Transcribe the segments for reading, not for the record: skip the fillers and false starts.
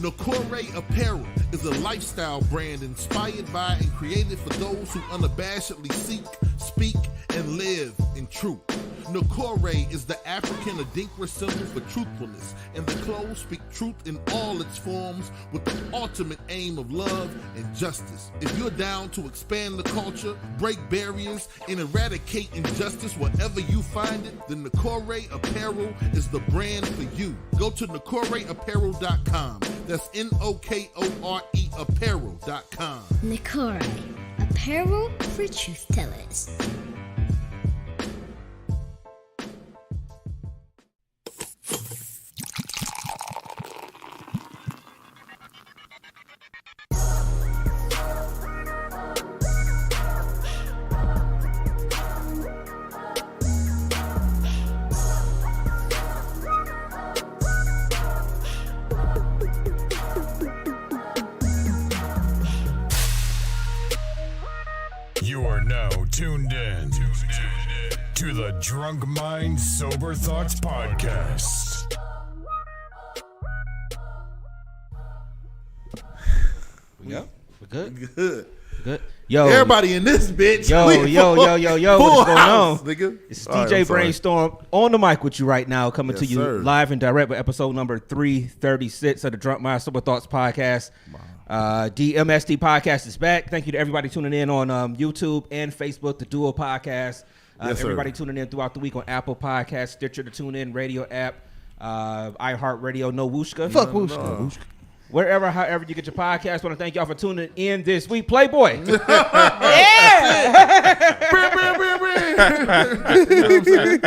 Nakore Apparel is a lifestyle brand inspired by and created for those who unabashedly seek, speak, and live in truth. Nakore is the African Adinkra symbol for truthfulness, and the clothes speak truth in all its forms with the ultimate aim of love and justice. If you're down to expand the culture, break barriers, and eradicate injustice wherever you find it, then Nakore Apparel is the brand for you. Go to NakoreApparel.com. That's Nokore Apparel.com. Nakore, apparel for truth tellers. You are now tuned in to the Drunk Mind Sober Thoughts Podcast. Yeah, we're good. Good. Yo, everybody in this bitch. Yo, what's going on? Nigga. It's DJ Brainstorm on the mic with you right now, coming to you sir. live and direct with episode number 336 of the Drunk Mind Sober Thoughts Podcast. DMST podcast is back. Thank you to everybody tuning in on YouTube and Facebook, the Duo Podcast. Everybody tuning in throughout the week on Apple Podcasts, Stitcher, the TuneIn Radio app, iHeartRadio, No Wooshka. Fuck Wooshka. Wherever, however you get your podcast. Want to thank y'all for tuning in this week. Playboy.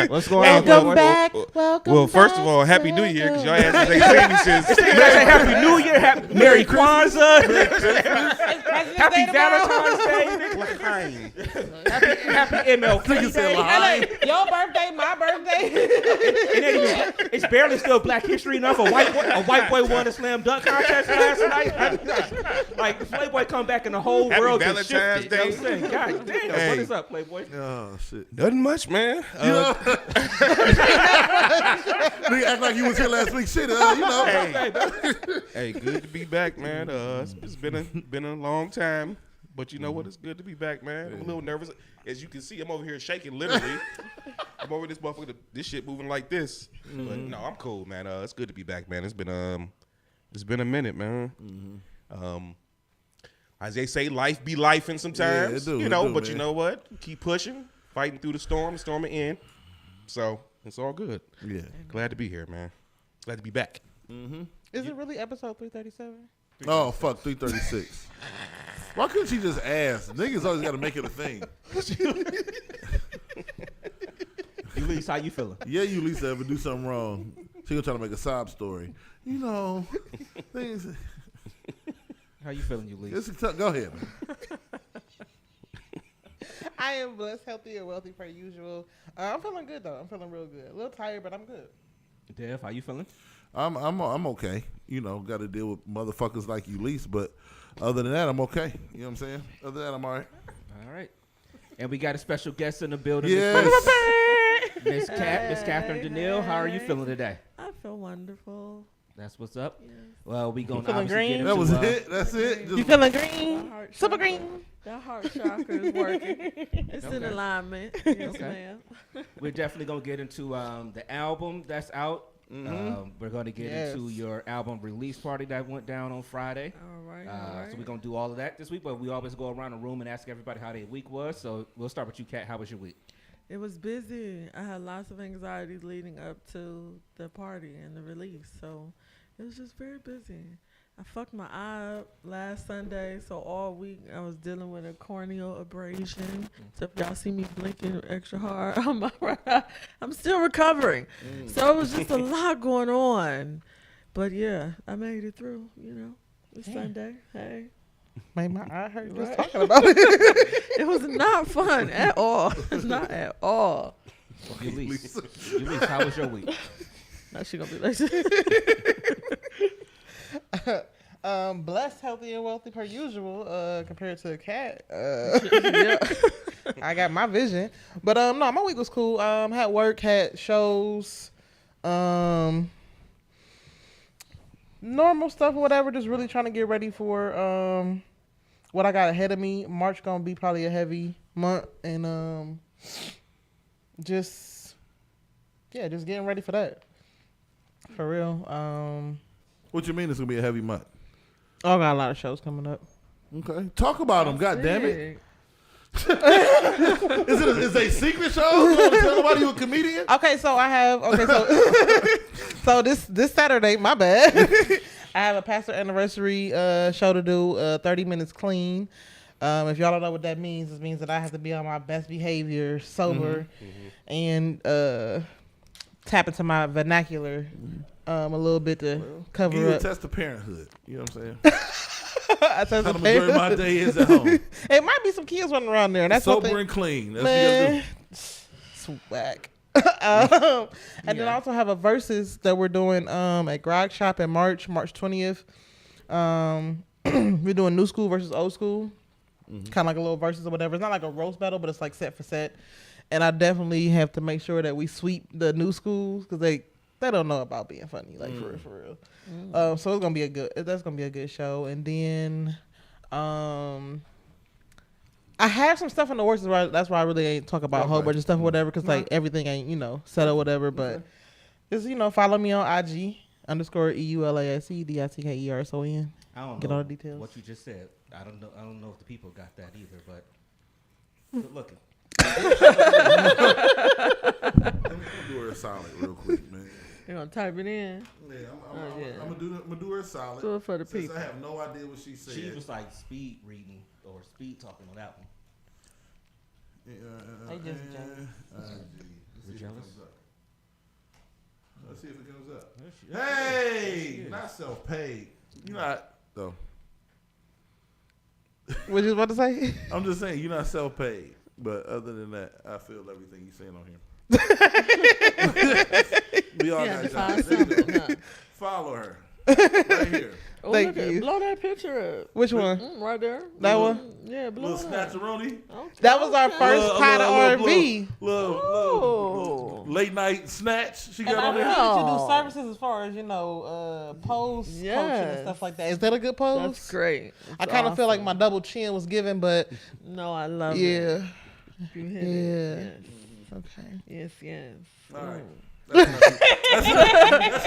What's going on? Welcome back. Welcome Well, first back. of all, Happy New Year, because y'all asses ain't seen me since. Happy New Year, Merry Kwanzaa, Happy Valentine's Day, Happy MLK Day. Your birthday, my birthday. It's barely still Black History enough. A white boy won a slam dunk contest last night. Like Playboy come back and the whole Happy world Valentine's just shifted. Day. You know what I'm saying? God damn, Hey. what is up, Playboy? Oh, shit. Nothing much, man. Nigga act like you was here last week. Shit, Hey, good to be back, man. It's been a long time, but you know what? It's good to be back, man. I'm a little nervous. As you can see, I'm over here shaking, literally. I'm over this motherfucker, this shit moving like this. But no, I'm cool, man. It's good to be back, man. It's been a minute, man. As they say, life be lifing sometimes, you know what? Keep pushing, fighting through the storm will end. So it's all good. Yeah. Glad to be here, man. Glad to be back. Is it really episode 337? Oh, fuck, 336. Why couldn't she just ask? Niggas always got to make it a thing. Ulysses, how you feeling? Yeah, you Lisa ever do something wrong. She gonna try to make a sob story. You know, things. How you feeling, Ulysses? Go ahead, man. I am blessed, healthy, and wealthy per usual. I'm feeling good though. I'm feeling real good. A little tired, but I'm good. Dev, how you feeling? I'm okay. You know, got to deal with motherfuckers like Ulysses, but other than that, I'm okay. You know what I'm saying? Other than that, I'm all right. All right. And we got a special guest in the building. Yes. Miss Cathern Dannille. How are you feeling today? I feel wonderful. That's what's up. Yes. Well, we gonna feeling obviously green? get into, That was it. That's it. You feeling green? Super green. That heart chakra is working. It's in alignment. Yes, ma'am. We're definitely gonna get into the album that's out. We're gonna get into your album release party that went down on Friday. All right. So we're gonna do all of that this week. But we always go around the room and ask everybody how their week was. So we'll start with you, Kat. How was your week? It was busy. I had lots of anxieties leading up to the party and the release. So it was just very busy. I fucked my eye up last Sunday, so all week I was dealing with a corneal abrasion. So if y'all see me blinking extra hard, I'm still recovering. So it was just a lot going on. But yeah, I made it through, you know. It's Sunday. Hey. Made my eye hurt just talking about it. It was not fun at all. Not at all. Ulysses, how was your week? Now she gonna be like, Blessed, healthy, and wealthy per usual. Compared to a cat, I got my vision. But no, my week was cool. Had work, had shows. Normal stuff or whatever. Just really trying to get ready for what I got ahead of me. March gonna be probably a heavy month, and just getting ready for that. For real. What you mean it's gonna be a heavy month? I got a lot of shows coming up. Okay, talk about them. God damn it! Is it a secret show? You don't tell nobody you a comedian? Okay, so I have. So this Saturday, my bad. I have a pastor anniversary show to do. 30 minutes clean. If y'all don't know what that means, it means that I have to be on my best behavior, sober, and tap into my vernacular a little bit to cover Give you a up. test of parenthood. You know what I'm saying? I test How the the majority of my parenthood. day is at home. It might be some kids running around there. And that's Sober something, and clean. That's what you man. Swag. And then I also have a versus that we're doing at Grog Shop in March 20th. We're doing new school versus old school. Kind of like a little versus or whatever. It's not like a roast battle, but it's like set for set. And I definitely have to make sure that we sweep the new schools because they don't know about being funny, like for real. So it's gonna be that's gonna be a good show. And then I have some stuff in the works. That's why I really ain't talk about a whole bunch of stuff or whatever, because like everything ain't set or whatever. But just follow me on IG _EULASEDITKERSON. I don't Get know all the details. what you just said. I don't know if the people got that either, but good looking. I'm gonna do her a solid real quick, man. You're going to type it in. Yeah, I'm gonna do her a solid. Do it for the Since people. I have no idea what she said. She was like speed reading or speed talking on that one. They just jealous. Let's see if it jealous? comes up. Let's see if it comes up. Hey, not self-paid. You're not though. What you about to say? I'm just saying you're not self-paid. But other than that, I feel everything you're saying on here. We all Yeah, got find jobs. something. Huh? Follow her right here. Oh, Thank look at- you. Blow that picture up. Which one? Right there. That one? Yeah, blow Little it up. snatcheroni. Okay. That was our first Little- pot of little- R&B. Little late night snatch. She got on there. You do services as far as pose coaching and Yes. stuff like that. Is that a good pose? That's great. I kind of feel like my double chin was given, but No, I love it. yeah. You hit Yeah. it. Okay. Yes, yes. All right.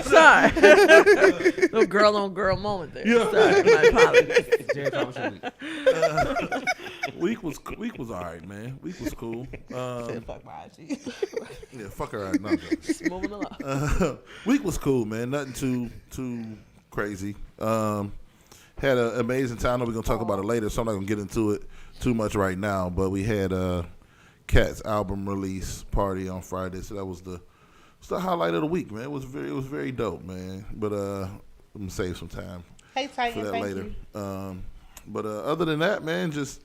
Sorry. No girl on girl moment there. Yeah. Sorry, my apologies. Jared, how was your week? Week was all right, man. Week was cool. Fuck my IG. Yeah, fuck her right now. Moving along. Week was cool, man. Nothing too crazy. Had an amazing time. I know we're gonna talk about it later, so I'm not gonna get into it too much right now. But we had Cat's album release party on Friday, so that was the highlight of the week, man. It was very dope, man. But I'm gonna save some time Hey, for Titan, that thank later. you. But other than that, man, just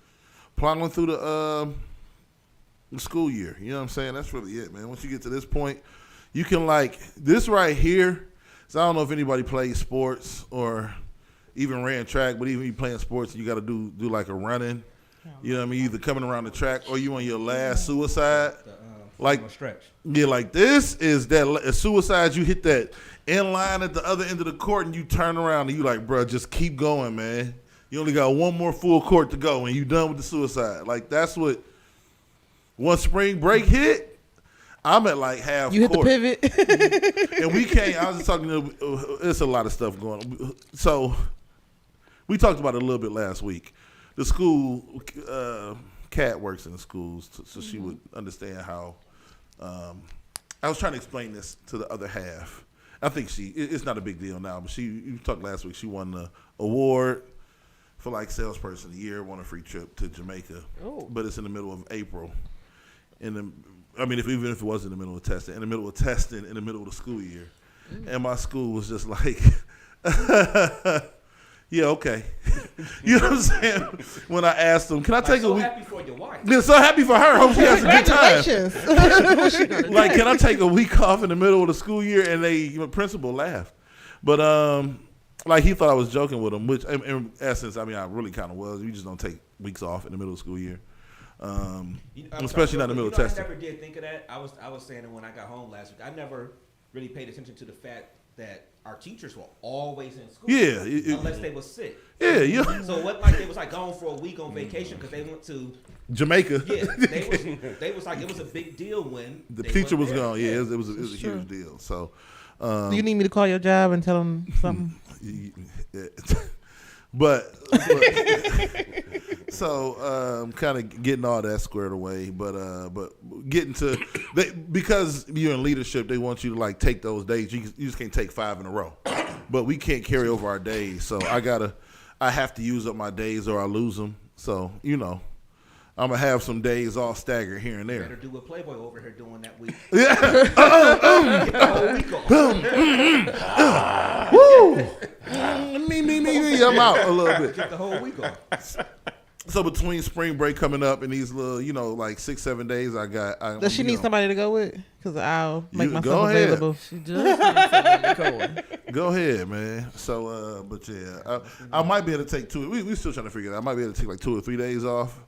plowing through the school year. You know what I'm saying? That's really it, man. Once you get to this point, you can this right here. So I don't know if anybody plays sports or even ran track, but even you playing sports, you got to do like a running. You know what I mean? Either coming around the track or you on your last suicide. Stretch. Yeah, like this is that a suicide. You hit that in line at the other end of the court and you turn around and you like, bro, just keep going, man. You only got one more full court to go and you done with the suicide. Like that's what. Once spring break hit, I'm at like half. You court. hit the pivot. And we can't. I was just talking to. There's a lot of stuff going on. So we talked about it a little bit last week. The school, Kat works in the schools, so she would understand how. I was trying to explain this to the other half. I think it's not a big deal now, but you talked last week. She won the award for like salesperson of the year, won a free trip to Jamaica. Oh. But it's in the middle of April. Even if it was in the middle of testing, in the middle of the school year. And my school was just like, yeah, okay. You know what I'm saying? When I asked them, can I take a week? Happy for your wife. Yeah, so happy for her. Hope she has a good time. Congratulations. Like, can I take a week off in the middle of the school year? And the principal laughed. But, like, he thought I was joking with him, which, in essence, I really kind of was. You just don't take weeks off in the middle of the school year. Especially not in the middle of testing. I never did think of that. I was saying it when I got home last week. I never really paid attention to the fact that our teachers were always in school. Yeah, unless they were sick. Yeah. So it wasn't like they was like gone for a week on vacation because they went to Jamaica. Yeah, they was like it was a big deal when the teacher was gone. Yeah, it was a huge deal. So, do you need me to call your job and tell them something? but so kind of getting all that squared away, but getting to because you're in leadership, they want you to like take those days. You just can't take 5 in a row, but we can't carry over our days. So I have to use up my days or I lose them. So I'm gonna have some days all staggered here and there. Better do what Playboy over here doing that week. Yeah. Get the whole week off. Woo. Me. I'm out a little bit. Get the whole week off. So between spring break coming up and these little, like 6-7 days, Does she need somebody to go with? Because I'll make myself go ahead. available. She just needs somebody to go with. Go ahead, man. So, but yeah, I might be able to take 2. We still trying to figure it out. I might be able to take like 2 or 3 days off.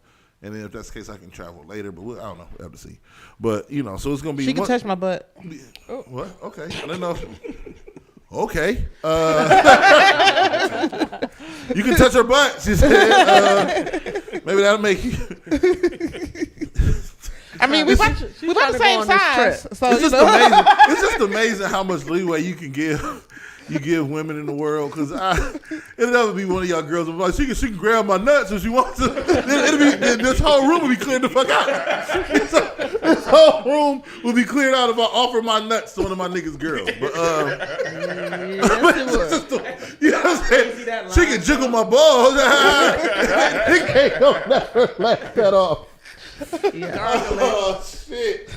And then if that's the case, I can travel later. But I don't know. We'll have to see. But, so it's going to be. She can touch my butt. What? Okay. I don't know. Okay. You can touch her butt, she said. Maybe that'll make you. I mean, we about the same size. So it's just amazing. It's just amazing how much leeway you can give. You give women in the world, because it'll never be one of y'all girls like she can grab my nuts if she wants to. This whole room will be cleared the fuck out. This whole room will be cleared out if I offer my nuts to one of my niggas' girls. But you know what I'm saying? She can jiggle my balls. He can't never laugh that off. Oh shit!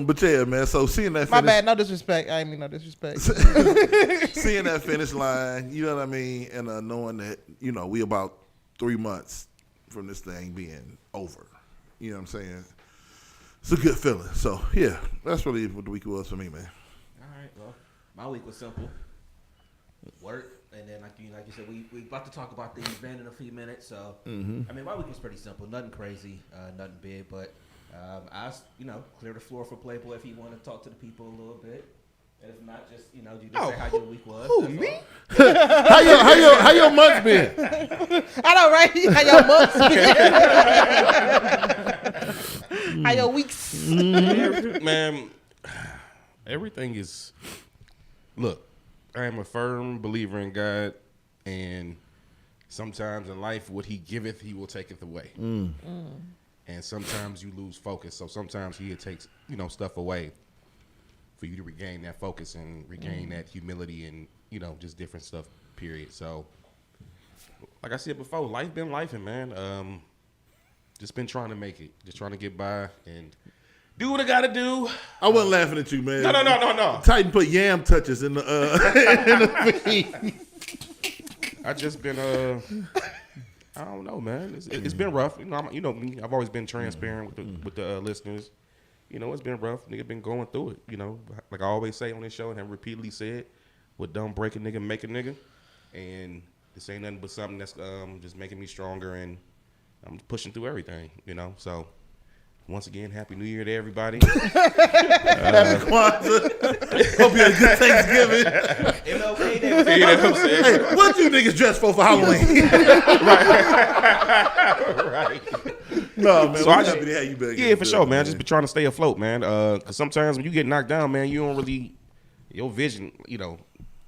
But yeah, man. So seeing that. My bad. No disrespect. I ain't mean no disrespect. Seeing that finish line, you know what I mean, and knowing that we about 3 months from this thing being over. You know what I'm saying? It's a good feeling. So yeah, that's really what the week was for me, man. All right. Well, my week was simple. Work. And then, like you said, we about to talk about the event in a few minutes. So, I mean, my week was pretty simple. Nothing crazy, nothing big. But I, clear the floor for Playboy if he want to talk to the people a little bit. And if not, just, you just say how your week was. Who, me? How your months been? I know, right? How your months been? How your weeks? Man, everything is... Look. I am a firm believer in God, and sometimes in life, what He giveth, He will taketh away. And sometimes you lose focus. So sometimes He takes, stuff away for you to regain that focus and regain that humility and, just different stuff, period. So, like I said before, life been lifing, man. Just been trying to make it. Just trying to get by and do what I gotta do. I wasn't laughing at you, man. No. Titan put yam touches in the in the feed. I just been I don't know, man. It's been rough. You know me. I've always been transparent with the listeners. It's been rough. Nigga been going through it. Like I always say on this show and have repeatedly said, what don't break a nigga make a nigga. And this ain't nothing but something that's just making me stronger, and I'm pushing through everything. So. Once again, Happy New Year to everybody. Happy Kwanzaa. Hope you had a good Thanksgiving. MLK Day. You know what I'm saying? Hey, what you niggas dress for Halloween? Right. No, man. So We're I happy to have you back. Yeah, for sure, man. I just be trying to stay afloat, man. Because sometimes when you get knocked down, man, you don't really, your vision, no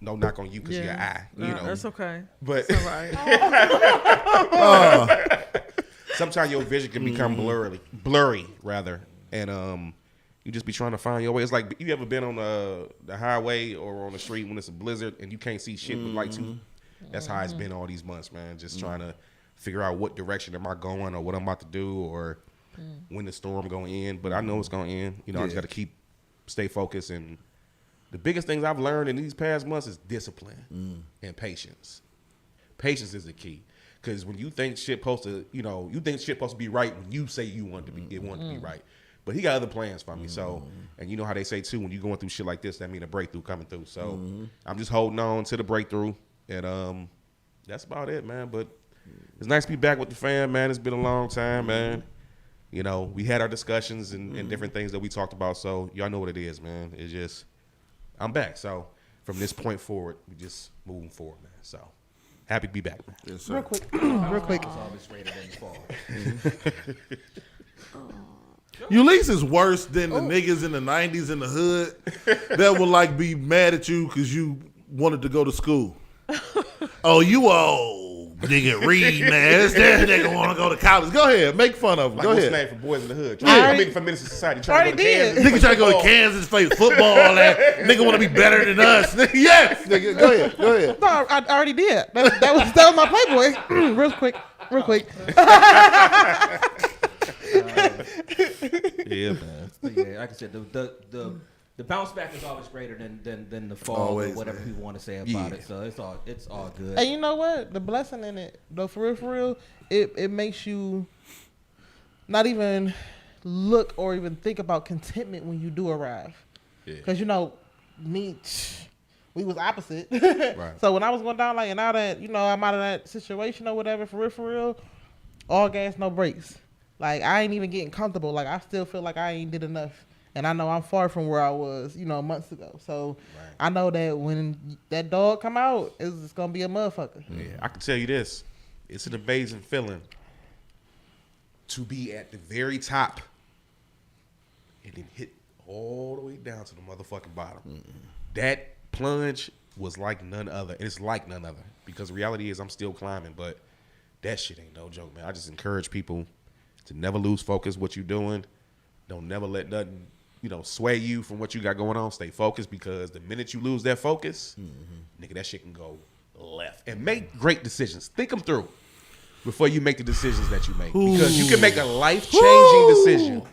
knock on you because of your eye. That's okay. But it's all right. Sometimes your vision can become blurry, and you just be trying to find your way. It's like, you ever been on the highway or on the street when it's a blizzard and you can't see shit with lights? That's how it's been all these months, man. Just trying to figure out what direction am I going or what I'm about to do or when the storm going to end. But I know it's going to end. I just got to stay focused. And the biggest things I've learned in these past months is discipline and patience. Patience is the key. Because when you think shit supposed to, be right when you say you want it to be, it want to be right. But He got other plans for me. So, and you know how they say too, when you're going through shit like this, that mean a breakthrough coming through. So, I'm just holding on to the breakthrough, and that's about it, man. But it's nice to be back with the fam, man. It's been a long time, man. We had our discussions and different things that we talked about. So y'all know what it is, man. It's just I'm back. So from this point forward, we just moving forward, man. So happy to be back, man. Yes, sir. Real quick, real quick. It's always greater than the fall. Ulysses is worse than the niggas in the 90s in the hood that would like be mad at you because you wanted to go to school. Oh, you old nigga reading ass. That nigga want to go to college. Go ahead, make fun of him. Like, Go what's ahead. the name for boys in the hood? I I'm making for Minister Society. Trying to go to already Kansas. Nigga trying to go to Kansas, play football. That nigga want to be better than us. Yes, nigga. Go ahead. Go ahead. No, I already did. That was my Playboy. Real quick. Yeah, man. But yeah, like I said, the bounce back is always greater than the fall Always, or whatever man. people want to say about Yeah. it. So it's all good. And you know what? The blessing in it, though, for real, it makes you not even look or even think about contentment when you do arrive. Yeah. Because, you know, we was opposite. Right. So when I was going down, like, and now that, you know, I'm out of that situation or whatever, for real, all gas, no brakes. Like, I ain't even getting comfortable. Like, I still feel like I ain't did enough. And I know I'm far from where I was, you know, months ago. So I know that when that dog come out, it's going to be a motherfucker. Yeah, I can tell you this. It's an amazing feeling to be at the very top and then hit all the way down to the motherfucking bottom. That plunge was like none other. And it's like none other. Because the reality is I'm still climbing, but that shit ain't no joke, man. I just encourage people to never lose focus what you're doing. Don't never let nothing, sway you from what you got going on. Stay focused, because the minute you lose that focus, nigga, that shit can go left. And make great decisions. Think them through before you make the decisions that you make. Because you can make a life-changing decision.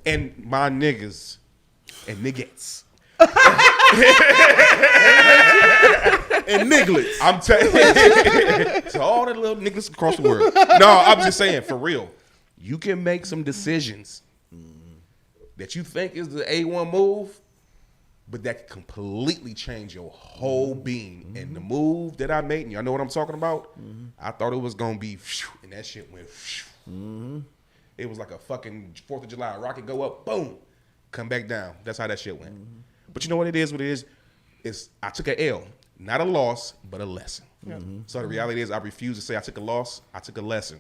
And my niggas and niggas. And nigglets. I'm telling you. To all the little niggas across the world. No, I'm just saying, for real. You can make some decisions that you think is the A1 move, but that can completely change your whole being. And the move that I made, and y'all know what I'm talking about, I thought it was going to be, and that shit went, it was like a fucking 4th of July rocket go up, boom, come back down. That's how that shit went. But you know what it is? Is I took an L, not a loss, but a lesson. So the reality is I refuse to say I took a loss. I took a lesson.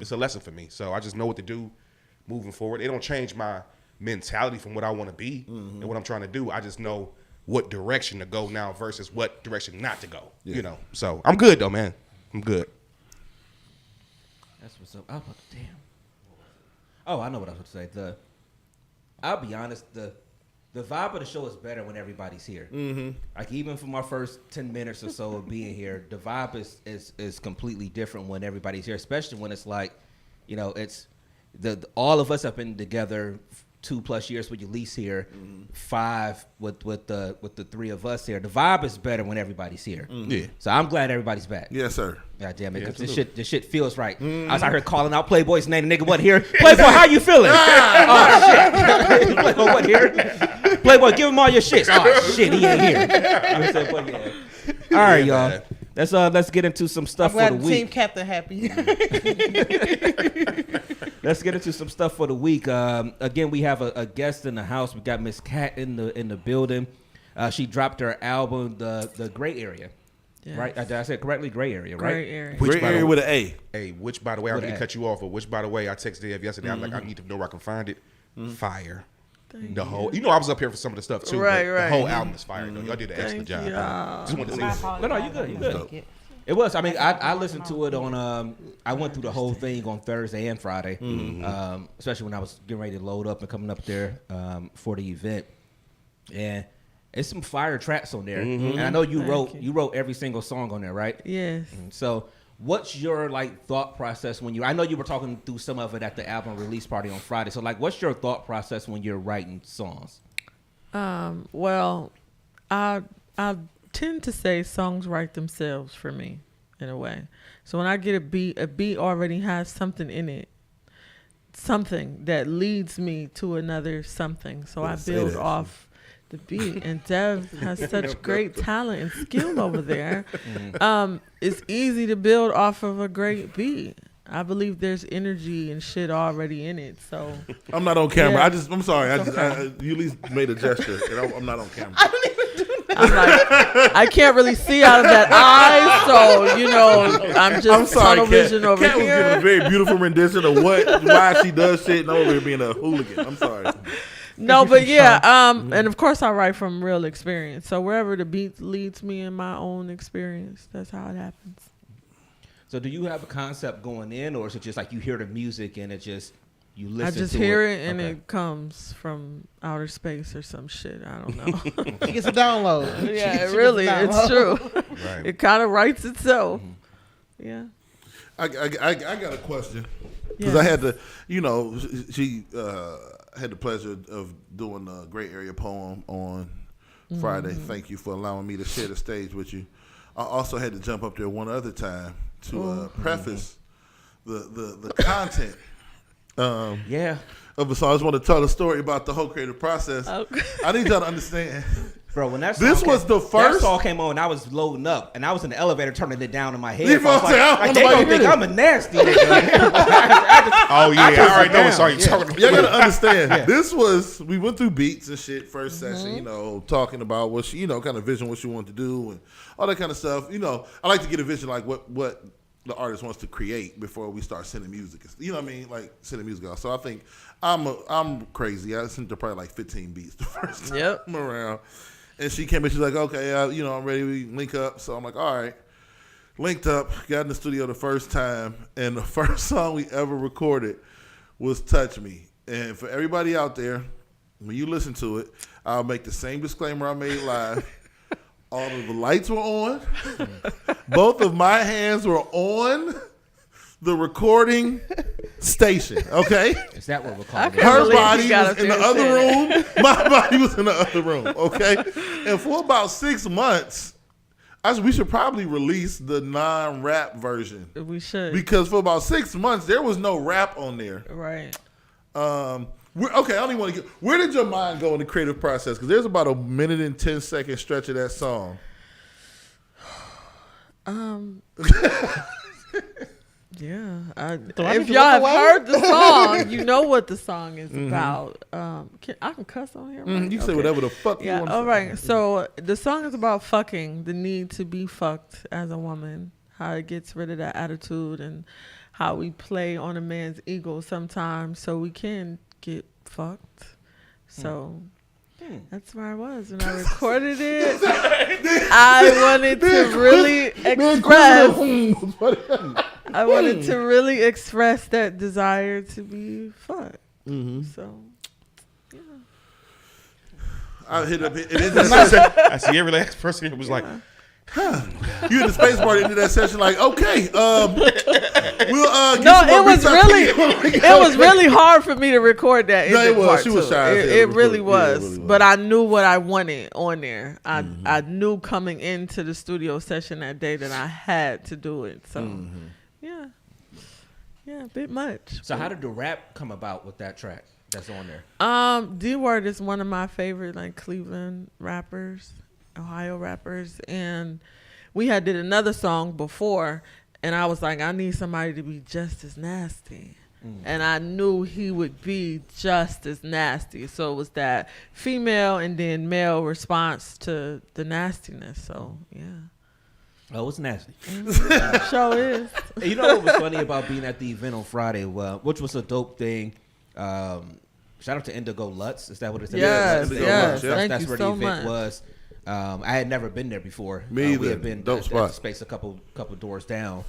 It's a lesson for me. So I just know what to do moving forward. It don't change my mentality from what I want to be and what I'm trying to do. I just know what direction to go now versus what direction not to go. So I'm good though, man. I'm good. That's what's up. Damn. Oh, I know what I was going to say. I'll be honest, the vibe of the show is better when everybody's here. Like, even for my first 10 minutes or so of being here, the vibe is completely different when everybody's here, especially when it's like, it's all of us have been together 2+ years with Ulysses here, 5 with the 3 of us here. The vibe is better when everybody's here. Yeah. So I'm glad everybody's back. Yes, sir. God damn it, Yeah, 'cause this shit feels right. I was out here calling out Playboy's name. The nigga wasn't here. Playboy, how you feeling? Oh shit. Playboy wasn't here. Playboy, give him all your shits. Oh shit, he ain't here. I said, but yeah. All right, y'all. Let's get into some stuff I'm for glad the the team week. captain happy. Let's get into some stuff for the week. Again, we have a guest in the house. We got Miss Cat in the building. She dropped her album, the Gray Area. Yes. Right? Did I say it correctly? Gray Area, right? Gray area. Gray by the area way- with an A. Hey, which, by the way, I With didn't that. cut you off, but which, by the way, I texted Dave yesterday. I'm like, I need to know where I can find it. Fire. The whole, I was up here for some of the stuff too. Right, but right. The whole album is fire. Though. Y'all did an excellent Thank job. y'all. Just wanted to say this. No, you good. You good. It was. I mean, I listened to it on. I went through the whole thing on Thursday and Friday, especially when I was getting ready to load up and coming up there for the event. And it's some fire tracks on there. And I know you wrote every single song on there, right? Yes. So, what's your thought process when you? I know you were talking through some of it at the album release party on Friday. So, what's your thought process when you're writing songs? Well, I tend to say songs write themselves for me in a way. So when I get a beat already has something in it, something that leads me to another something. So I build off the beat, and Dev has such great talent and skill over there. It's easy to build off of a great beat. I believe there's energy and shit already in it. So I'm not on camera. Yeah. I'm sorry. You at least made a gesture, and I'm not on camera. I didn't even do I'm like, I can't really see out of that eye, so you know, I'm sorry, tunnel vision over Kat was giving here. a very beautiful rendition of why she does shit and over being a hooligan. I'm sorry. No, but yeah, and of course I write from real experience. So wherever the beat leads me in my own experience, that's how it happens. So do you have a concept going in, or is it just like you hear the music and it just you listen? I just to hear it and Okay. it comes from outer space or some shit. I don't know. She gets a download. Yeah, She it really, gets a it's download. true. Right. It kind of writes itself. Yeah. I got a question because Yeah. I had to, she had the pleasure of doing a Great Area Poem on Friday. Thank you for allowing me to share the stage with you. I also had to jump up there one other time to preface the content Yeah. of the song. I just want to tell the story about the whole creative process. Okay. I need y'all to understand. Bro, when that This song was the that first- song came on, I was loading up, and I was in the elevator turning it down in my head. You know what I'm saying? I don't Like, know they why gonna you think hear I'm a nasty nigga. Oh yeah, I already know what song you're Yeah. talking about. Y'all gotta understand. We went through beats and shit first session, talking about what she, kind of vision what she wanted to do and all that kind of stuff. I like to get a vision like what the artist wants to create before we start sending music. You know what I mean? Like sending music out. So I think I'm crazy. I sent her probably like 15 beats the first time around. And she came in, she's like, okay, I'm ready, we link up. So I'm like, all right. Linked up, got in the studio the first time, and the first song we ever recorded was Touch Me. And for everybody out there, when you listen to it, I'll make the same disclaimer I made live. All of the lights were on. Both of my hands were on the recording station, okay? Is that what we're calling it? Okay. Her believe body you got was up in the there and other said room. My body was in the other room, okay? And for about 6 months, we should probably release the non-rap version. We should. Because for about 6 months, there was no rap on there. Right. Okay, I don't even want to get... Where did your mind go in the creative process? Because there's about a 1 and 10 second stretch of that song. Yeah. Do I If need to y'all have look away? heard the song, you know what the song is about. I can cuss on here. Right? You can say whatever the fuck you Yeah. want to All say. right. So the song is about fucking, the need to be fucked as a woman, how it gets rid of that attitude, and how we play on a man's ego sometimes so we can get fucked. So that's where I was when I recorded it. I wanted to really express. I wanted to really express that desire to be fucked. So. I hit up. It is that session. I see every last person here was like, You in the space party into that session like, okay, we'll get No, some more it was beats out really, for you. it was really hard for me to record that. No, it ending was. part She was too. shy as hell It to really record. Yeah, it was. really was. But I knew what I wanted on there. I knew coming into the studio session that day that I had to do it. So, yeah, a bit much. So how did the rap come about with that track that's on there? D-Word is one of my favorite like Cleveland rappers, Ohio rappers, and we had did another song before, and I was like, I need somebody to be just as nasty. And I knew he would be just as nasty. So it was that female and then male response to the nastiness. So, yeah. Oh, it's nasty. Show is. And you know what was funny about being at the event on Friday, which was a dope thing. Shout out to Indigo Lutz. Is that what it is? Yes, Indigo yes. Lutz, yeah. Thank That's you where so the event much. was. I had never been there before. Me We either. had been Dope at spot. the space a couple doors down,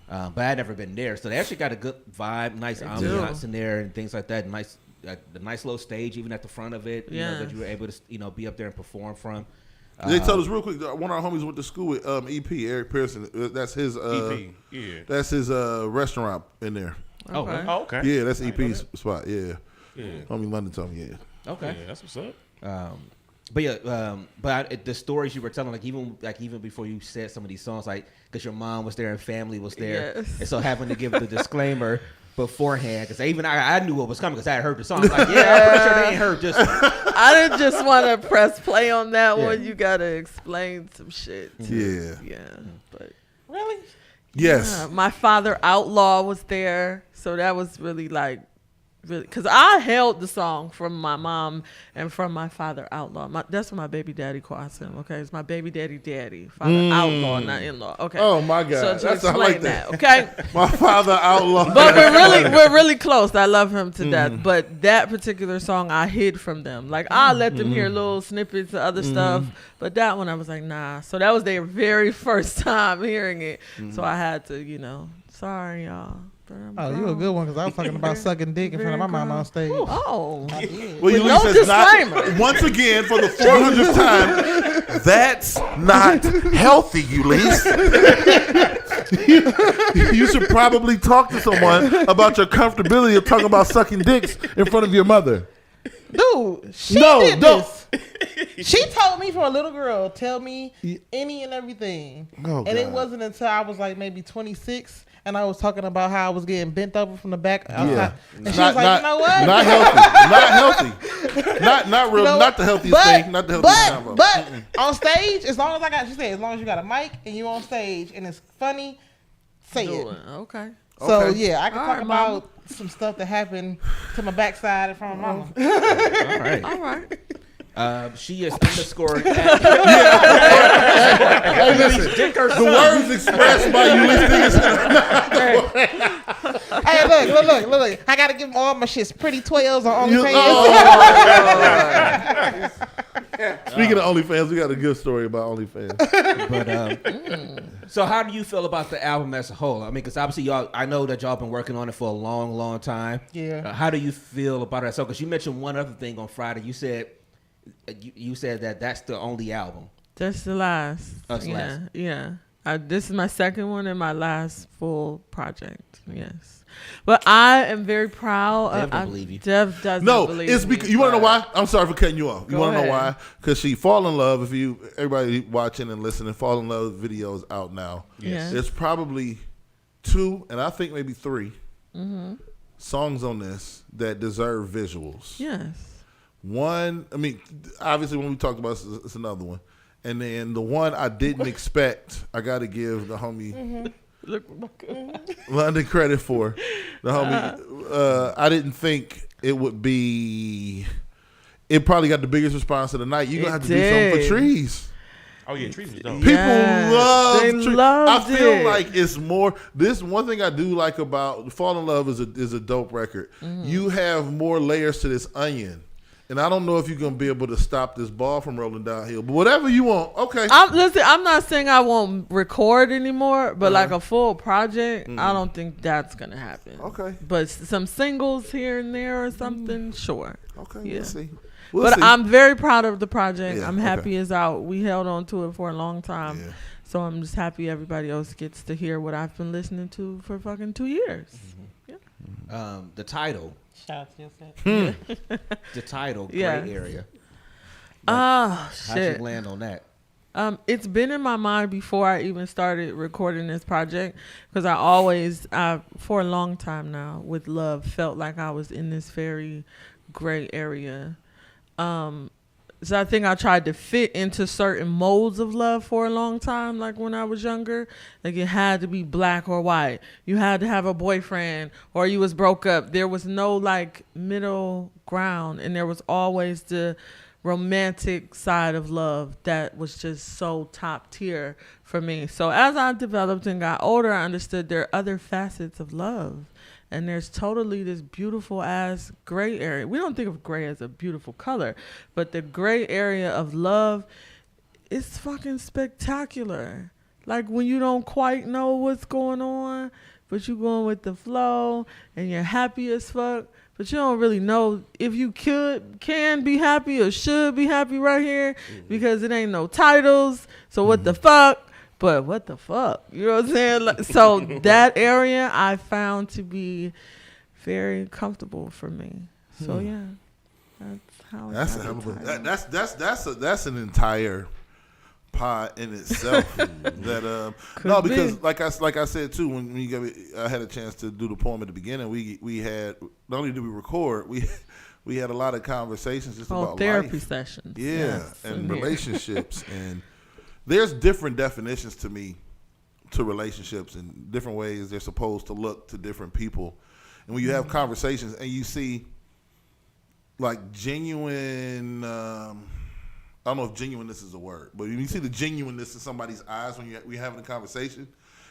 but I had never been there. So they actually got a good vibe, nice ambiance in there, and things like that. Nice, the nice little stage even at the front of it. You know, that you were able to be up there and perform from. They told us real quick. One of our homies went to school with EP Eric Pearson. That's his EP. Yeah. That's his restaurant in there. Okay. Oh, okay. Yeah, that's EP's spot. Yeah. Yeah. Homie London told me. Yeah. Okay. Yeah, that's what's up. But yeah, the stories you were telling, even before you said some of these songs, like because your mom was there and family was there, Yes. and so having to give the disclaimer beforehand, because even I knew what was coming because I had heard the song. I'm like, yeah, I'm pretty sure they ain't heard this. I didn't just want to press play on that one. You got to explain some shit. Yeah. Yeah. But Yes. my father Outlaw was there. So that was really like really, because I held the song from my mom and from my father outlaw. That's what my baby daddy calls him. Okay, it's my baby daddy, father outlaw, not in-law. Okay. Oh my God, So to explain like that, okay. My father outlaw. But we're really close. I love him to death. But that particular song I hid from them. Like I let them hear little snippets of other stuff, but that one I was like, nah. So that was their very first time hearing it. So I had to, sorry y'all. Oh, you a good one because I was talking about sucking dick in front of my mama on stage. Oh, I did. Well, no disclaimer. Once again, for the 400th time, that's not healthy, Ulysses. You should probably talk to someone about your comfortability of talking about sucking dicks in front of your mother. Dude, she did this. She told me for a little girl, tell me any and everything. Oh, and it God. wasn't until I was like maybe 26 and I was talking about how I was getting bent over from the back. Yeah. And she was like, you know what? Not healthy. Not real. Not the healthiest thing. Not the healthiest combo. But on stage, as long as she said, as long as you got a mic and you on stage and it's funny, say it. Okay. So Okay. yeah, I can All talk right, about mama. some stuff that happened to my backside in front of mama. All right. All right. She is underscored. Hey, listen. The words expressed by Ulysses. Hey, look. I gotta give all my shits pretty 12s on OnlyFans. Speaking of OnlyFans, we got a good story about OnlyFans. But so how do you feel about the album as a whole? I mean, because obviously I know that y'all been working on it for a long, long time. Yeah. How do you feel about it? So, because you mentioned one other thing on Friday, you said that that's the only album. That's the last. That's last. Yeah. This is my second one and my last full project. Yes. But I am very proud. Dev don't believe you. Dev doesn't No, believe it's me, because you want to know but- why? I'm sorry for cutting you off. You Go want to know ahead. why? Because she Fall in Love. If everybody watching and listening, Fall in Love videos out now. Yes. There's probably 2, and I think maybe 3 songs on this that deserve visuals. Yes. One, I mean, obviously when we talked about it, it's another one. And then the one I didn't expect, I got to give the homie London credit for. The homie, I didn't think it would be, it probably got the biggest response of the night. You're going to have to do something for did. Trees. Oh yeah, Trees was dope. People Yes, love they Trees. loved I feel it. like it's more, this one thing I do like about Fall in Love is a dope record. You have more layers to this onion. And I don't know if you're going to be able to stop this ball from rolling downhill. But whatever you want, okay. I'm not saying I won't record anymore, but like a full project, I don't think that's gonna happen. Okay. But some singles here and there or something, sure. Okay, Yeah. we'll see. We'll But see. I'm very proud of the project. Yeah, I'm okay. happy it's out. We held on to it for a long time. Yeah. So I'm just happy everybody else gets to hear what I've been listening to for fucking 2 years. The title. Shout out to yourself. The title, Gray Yeah. Area. Oh, How'd shit. you land on that? It's been in my mind before I even started recording this project because I always, for a long time now, with love, felt like I was in this very gray area. So I think I tried to fit into certain molds of love for a long time, like when I was younger. Like it had to be black or white. You had to have a boyfriend or you was broke up. There was no like middle ground, and there was always the romantic side of love that was just so top tier for me. So as I developed and got older, I understood there are other facets of love. And there's totally this beautiful ass gray area. We don't think of gray as a beautiful color, but the gray area of love is fucking spectacular. Like when you don't quite know what's going on, but you going with the flow and you're happy as fuck, but you don't really know if you can be happy or should be happy right here because it ain't no titles. So what the fuck? But what the fuck? You know what I'm saying? Like, so that area I found to be very comfortable for me. So yeah, that's how. That's I a hell of a, retired. that's an entire pod in itself. That no, Could because be. like I said too, when you I had a chance to do the poem at the beginning. We had, not only did we record, we had a lot of conversations just about therapy life. sessions. Yeah, Yes, and in here. relationships and there's different definitions to me to relationships and different ways they're supposed to look to different people. And when you have conversations and you see like genuine, I don't know if genuineness is a word, but when you see the genuineness in somebody's eyes when we're having a conversation,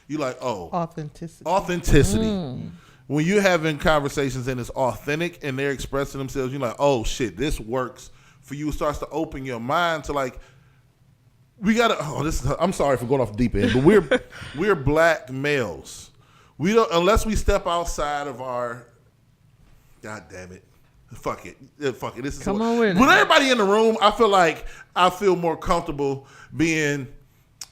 you're like, oh. Authenticity. When you're having conversations and it's authentic and they're expressing themselves, you're like, oh shit, this works for you. It starts to open your mind to like, we gotta. I'm sorry for going off the deep end, but we're black males. We don't unless we step outside of our. God damn it, fuck it. This is Come on with it. With everybody in the room, I feel more comfortable being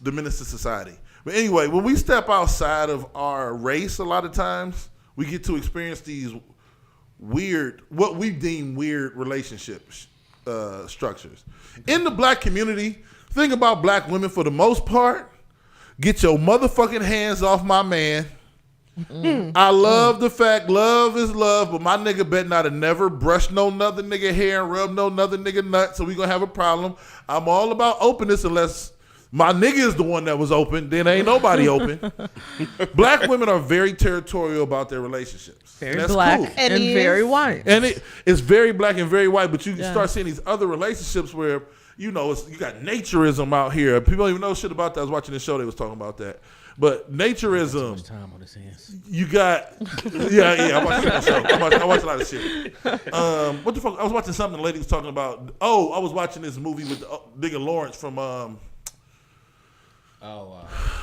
the menace to society. But anyway, when we step outside of our race, a lot of times we get to experience these weird, what we deem weird relationship structures. In the black community, think about black women for the most part. Get your motherfucking hands off my man. I love the fact love is love, but my nigga bet not have never brushed no another nigga hair and rubbed no another nigga nut, so we gonna have a problem. I'm all about openness unless my nigga is the one that was open, then ain't nobody open. Black women are very territorial about their relationships. Very black cool. and very white. And it's very black and very white, but you start seeing these other relationships where, you know, you got naturism out here. People don't even know shit about that. I was watching this show, they was talking about that. But naturism, time on his hands. you got, I watched that show. I watch a lot of shit. What the fuck? I was watching something the lady was talking about. Oh, I was watching this movie with nigga Lawrence from,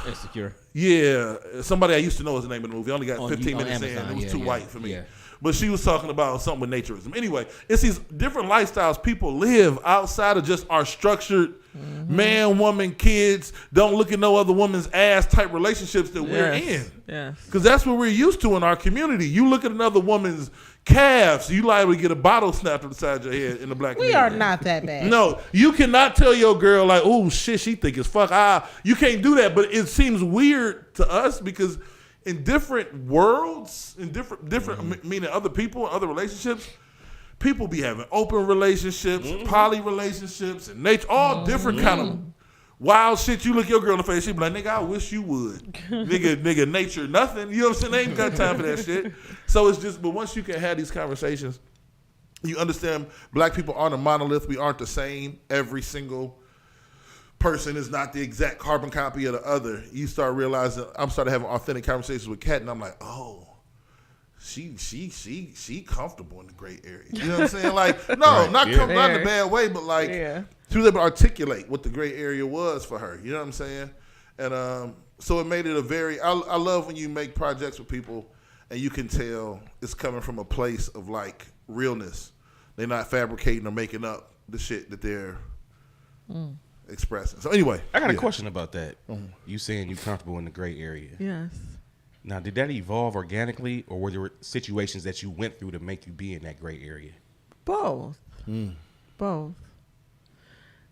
Insecure. yeah, somebody I used to know is the name of the movie. I only got 15 minutes Amazon, in. It was too white for me. Yeah. But she was talking about something with naturism. Anyway, it's these different lifestyles people live outside of just our structured man, woman, kids, don't look at no other woman's ass type relationships that we're in. Yes. Because that's what we're used to in our community. You look at another woman's calves, you liable to get a bottle snapped upside your head in the black community. We are not that bad. No, you cannot tell your girl like, oh shit, she think it's fuck. You can't do that. But it seems weird to us because in different worlds, in different meaning other people, other relationships, people be having open relationships, poly relationships, and nature, all different kind of wild shit. You look your girl in the face, she be like, nigga, I wish you would. nigga, nature, nothing. You know what I'm saying? They ain't got time for that shit. So it's just, but once you can have these conversations, you understand black people aren't a monolith. We aren't the same. Every single person is not the exact carbon copy of the other. You start realizing, I'm starting having authentic conversations with Kat, and I'm like, oh, she comfortable in the gray area. You know what I'm saying? Like, no, not in a bad way, but like she was able to articulate what the gray area was for her. You know what I'm saying? And so it made it a very. I love when you make projects with people and you can tell it's coming from a place of like realness. They're not fabricating or making up the shit that they're expressing. So anyway, I got a question about that. You saying you comfortable in the gray area? Yes. Now, did that evolve organically, or were there situations that you went through to make you be in that gray area? Both. Both.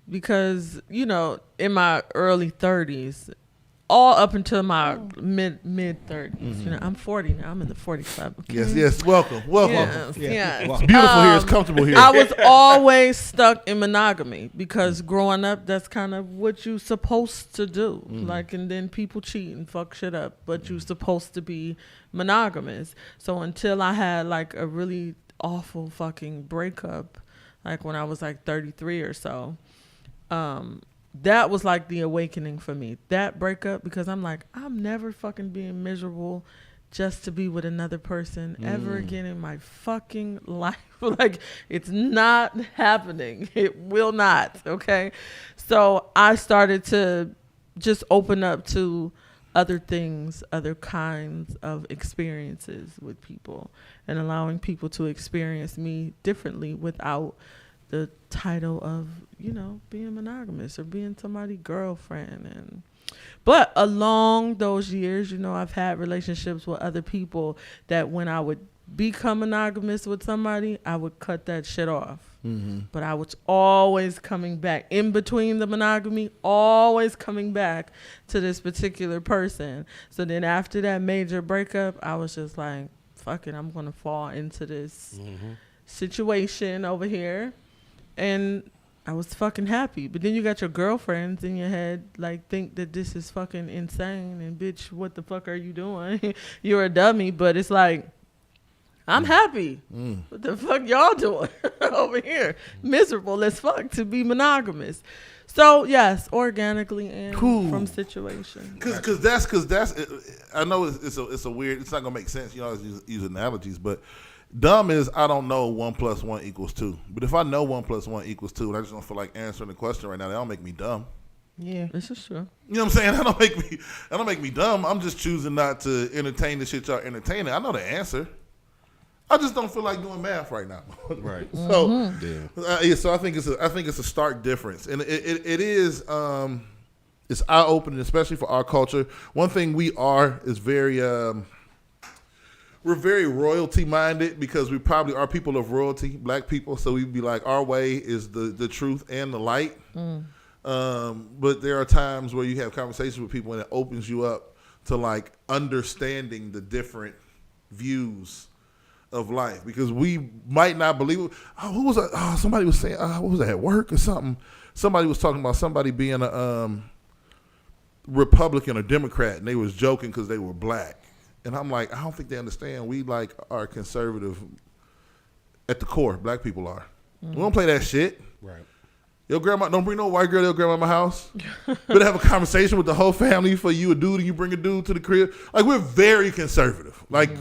Because, you know, in my early 30s, all up until my mid 30s, you know, I'm 40 now. I'm in the 40 club. Okay? Yes. Welcome. Yes. It's beautiful here. It's comfortable here. I was always stuck in monogamy because growing up, that's kind of what you're supposed to do. Like, and then people cheat and fuck shit up, but you're supposed to be monogamous. So until I had like a really awful fucking breakup, like when I was like 33 or so, that was like the awakening for me, that breakup, because I'm like, I'm never fucking being miserable just to be with another person ever again in my fucking life. Like, it's not happening. It will not. Okay. So I started to just open up to other things, other kinds of experiences with people, and allowing people to experience me differently without the title of, you know, being monogamous or being somebody's girlfriend. But along those years, you know, I've had relationships with other people that when I would become monogamous with somebody, I would cut that shit off. But I was always coming back in between the monogamy, always coming back to this particular person. So then after that major breakup, I was just like, fuck it, I'm going to fall into this situation over here. And I was fucking happy. But then you got your girlfriends in your head, like, think that this is fucking insane. And bitch, what the fuck are you doing? You're a dummy. But it's like, I'm happy. What the fuck y'all doing over here? Miserable as fuck to be monogamous. So yes, organically and from situation. Because that's I know it's a weird. It's not gonna make sense. You know, use analogies, but dumb is I don't know 1 + 1 = 2. But if I know 1 + 1 = 2, and I just don't feel like answering the question right now, that don't make me dumb. Yeah, This is true. You know what I'm saying? That don't make me dumb. I'm just choosing not to entertain the shit y'all entertaining. I know the answer. I just don't feel like doing math right now. Right. So, so I think it's a stark difference, and it is it's eye opening, especially for our culture. One thing we are is very we're very royalty minded because we probably are people of royalty, black people. So we'd be like, our way is the truth and the light. But there are times where you have conversations with people and it opens you up to like understanding the different views of life, because we might not believe it. Oh, who was that? Oh, somebody was saying, what was that, at work or something? Somebody was talking about somebody being a Republican or Democrat, and they was joking because they were black. And I'm like, I don't think they understand. We like are conservative at the core. Black people are. We don't play that shit. Right. Your grandma, don't bring no white girl to your grandma's house. Better have a conversation with the whole family for you a dude and you bring a dude to the crib. Like, we're very conservative. Like,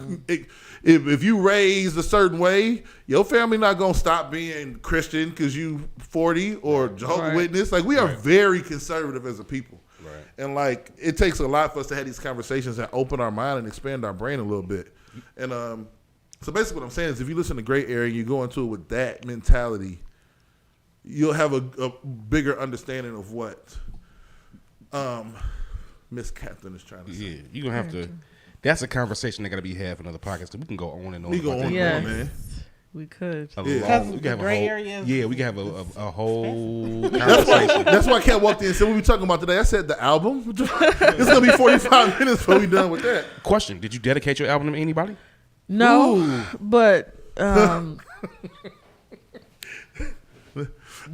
if you raised a certain way, your family not going to stop being Christian because you 40 or Jehovah's Witness. Like, we are very conservative as a people. Right. And, like, it takes a lot for us to have these conversations and open our mind and expand our brain a little bit. And so basically what I'm saying is if you listen to Gray Area and you go into it with that mentality, you'll have a bigger understanding of what Miss Cathern is trying to say. Yeah, you're going to have to. That's a conversation that got to be had for another podcast. We can go on and on. We go on and on, man. We could. We can have we can have a whole conversation. That's why Cat walked in and said, what we talking about today? I said the album. It's going to be 45 minutes before we done with that. Question, did you dedicate your album to anybody? No, but...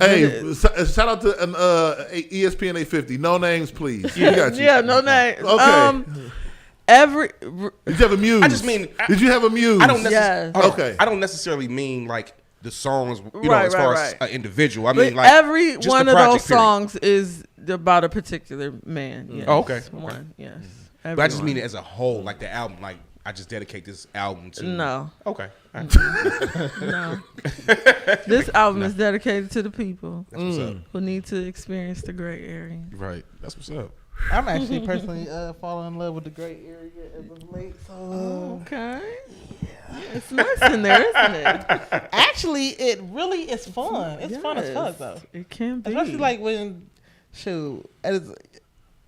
Hey, shout out to ESPN 850. No names, please. We got you. Yeah, no names. Okay. Did you have a muse? I just mean, did you have a muse? I don't Okay. I don't necessarily mean like the songs, Right, as far right. as an individual. I But mean, like every just one the of those project, period. songs is about a particular man. Yes. Oh, okay. One, yes. But I just mean it as a whole, like the album. Like I just dedicate this album to. No. Okay. All right. No. This album is dedicated to the people That's what's up. who need to experience the gray area. Right. That's what's up. I'm actually personally falling in love with the gray area as of late. So Okay. Yeah, it's nice in there, isn't it? actually, it really is fun. It's fun as fuck though. It can be. Especially like when,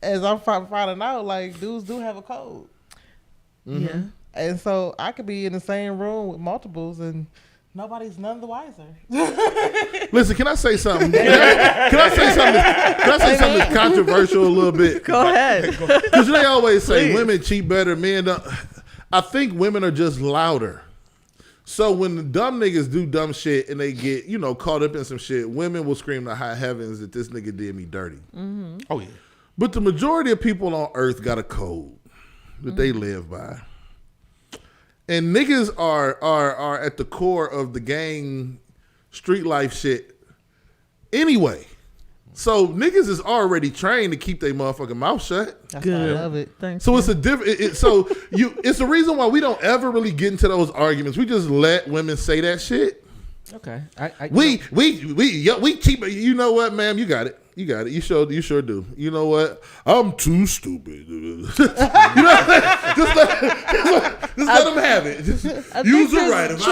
as I'm finding out, like dudes do have a code. Yeah. And so I could be in the same room with multiples and nobody's none the wiser. Listen, can I say something? Can I say something that's controversial a little bit? Go ahead. Because they always say women cheat better, men don't. I think women are just louder. So when the dumb niggas do dumb shit and they get, caught up in some shit, women will scream to high heavens that this nigga did me dirty. Mm-hmm. Oh yeah. But the majority of people on earth got a code that they live by. And niggas are at the core of the gang street life shit anyway. So niggas is already trained to keep their motherfucking mouth shut. That's why I love it. Thanks. So it's a different. It's a reason why we don't ever really get into those arguments. We just let women say that shit. Okay. We cheap. You know what, ma'am? You got it. You got it. You sure do. You know what? I'm too stupid. Just let them have it. Just use the right. If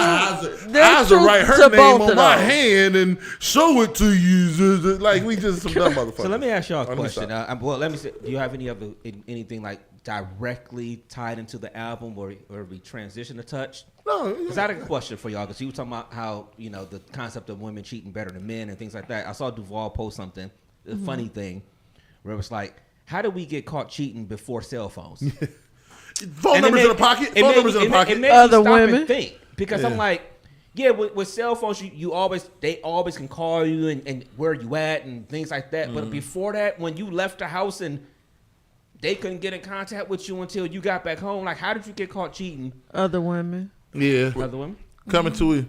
my eyes are right, her name on my hand and show it to you. Like we just some dumb motherfuckers. So let me ask y'all a question. Let me say, do you have anything like directly tied into the album where we transition a touch? No. Because I had a question for y'all because you were talking about how, the concept of women cheating better than men and things like that. I saw Duval post something, a funny thing, where it was like, how do we get caught cheating before cell phones? Phone numbers in the pocket. It made me stop and think. Because I'm like, yeah, with cell phones, they always can call you and where you at and things like that. But before that, when you left the house and they couldn't get in contact with you until you got back home, like, how did you get caught cheating? Other women. Yeah. Other women. Coming to you.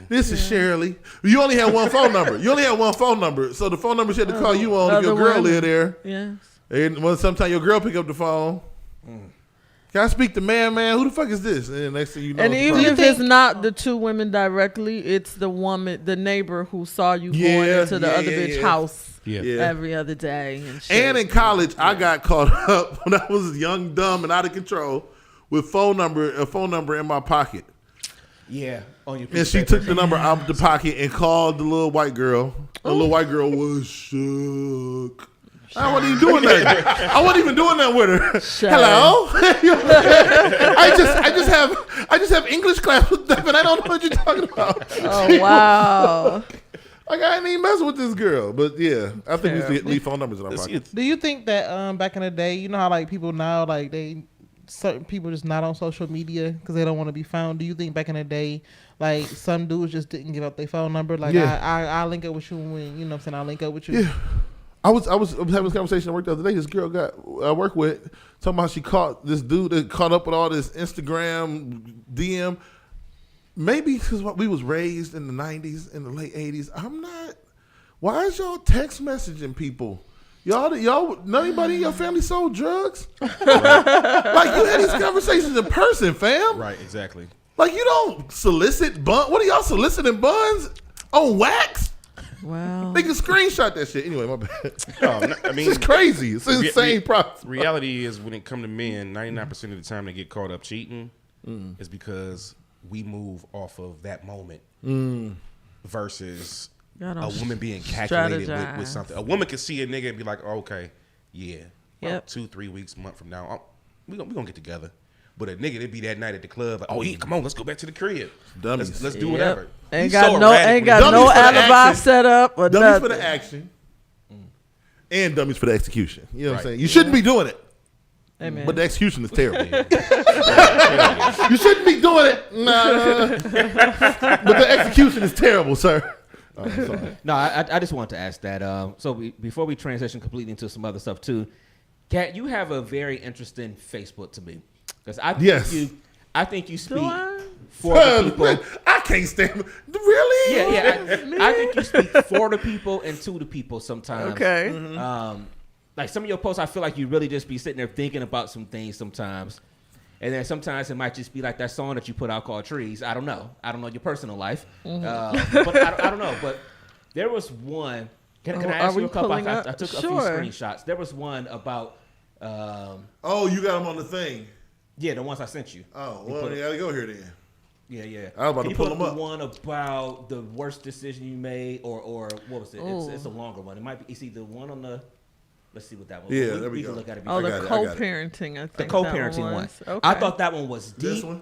This is Shirley. You only had one phone number. So the phone number she had to call you on if your girl lived there. Yes. And sometimes your girl pick up the phone. Can I speak to man? Who the fuck is this? And next thing you know, And even if it's not the two women directly, it's the woman, the neighbor who saw you going into the other bitch house every other day. And in college, I got caught up when I was young, dumb, and out of control with a phone number in my pocket. Yeah. On your And she took the number out of the pocket and called the little white girl. The little white girl was shook. I wasn't even doing that. I wasn't even doing that with her. Hello. I just have English class with them, and I don't know what you're talking about. Oh wow. Like I ain't even messing with this girl, but yeah, I think we used to leave phone numbers in our pocket. Do you think that back in the day, you know how like people now like certain people just not on social media because they don't want to be found? Do you think back in the day, like some dudes just didn't give up their phone number? Like I link up with you when you know what I'm saying, I link up with you. Yeah. I was having this conversation at work the other day. This girl I work with talking about she caught this dude that caught up with all this Instagram DM. Maybe because we was raised in the 90s, in the late 80s. I'm not. Why is y'all text messaging people? Y'all, nobody in your family sold drugs? Like you had these conversations in person, fam. Right, exactly. Like you don't solicit buns. What are y'all soliciting buns on wax? Wow. They can screenshot that shit. Anyway, my bad. No, I mean, it's crazy. It's insane process. Reality is when it come to men, 99% of the time they get caught up cheating is because we move off of that moment versus a woman being calculated with something. A woman can see a nigga and be like, oh, okay, yeah, 2-3 weeks, month from now, we gonna get together. But a nigga, it'd be that night at the club, like, oh yeah, come on, let's go back to the crib. Dummies. Let's do whatever. Ain't got no alibi set up or dummies nothing. for the action and dummies for the execution. You know what I'm saying? You shouldn't be doing it. Amen. But the execution is terrible. You shouldn't be doing it. Nah. But the execution is terrible, sir. Oh, sorry. No, I just wanted to ask that. So before we transition completely into some other stuff too, Kat, you have a very interesting Facebook to me. Because I think you speak for the people. I can't stand. Really? Yeah. I think you speak for the people and to the people sometimes. Okay. Like some of your posts, I feel like you really just be sitting there thinking about some things sometimes, and then sometimes it might just be like that song that you put out called "Trees." I don't know your personal life, but I don't know. But there was one. Can I ask you a couple? I took a few screenshots. There was one about. You got them on the thing. Yeah, the ones I sent you. Oh, well, you gotta go here then. Yeah. I was about to pull them up. One about the worst decision you made, or what was it? It's a longer one. It might be. It's either one on the. Let's see what that one. Yeah, there we go. Look at it. The co-parenting. I think the co-parenting one. Okay. I thought that one was deep. This one?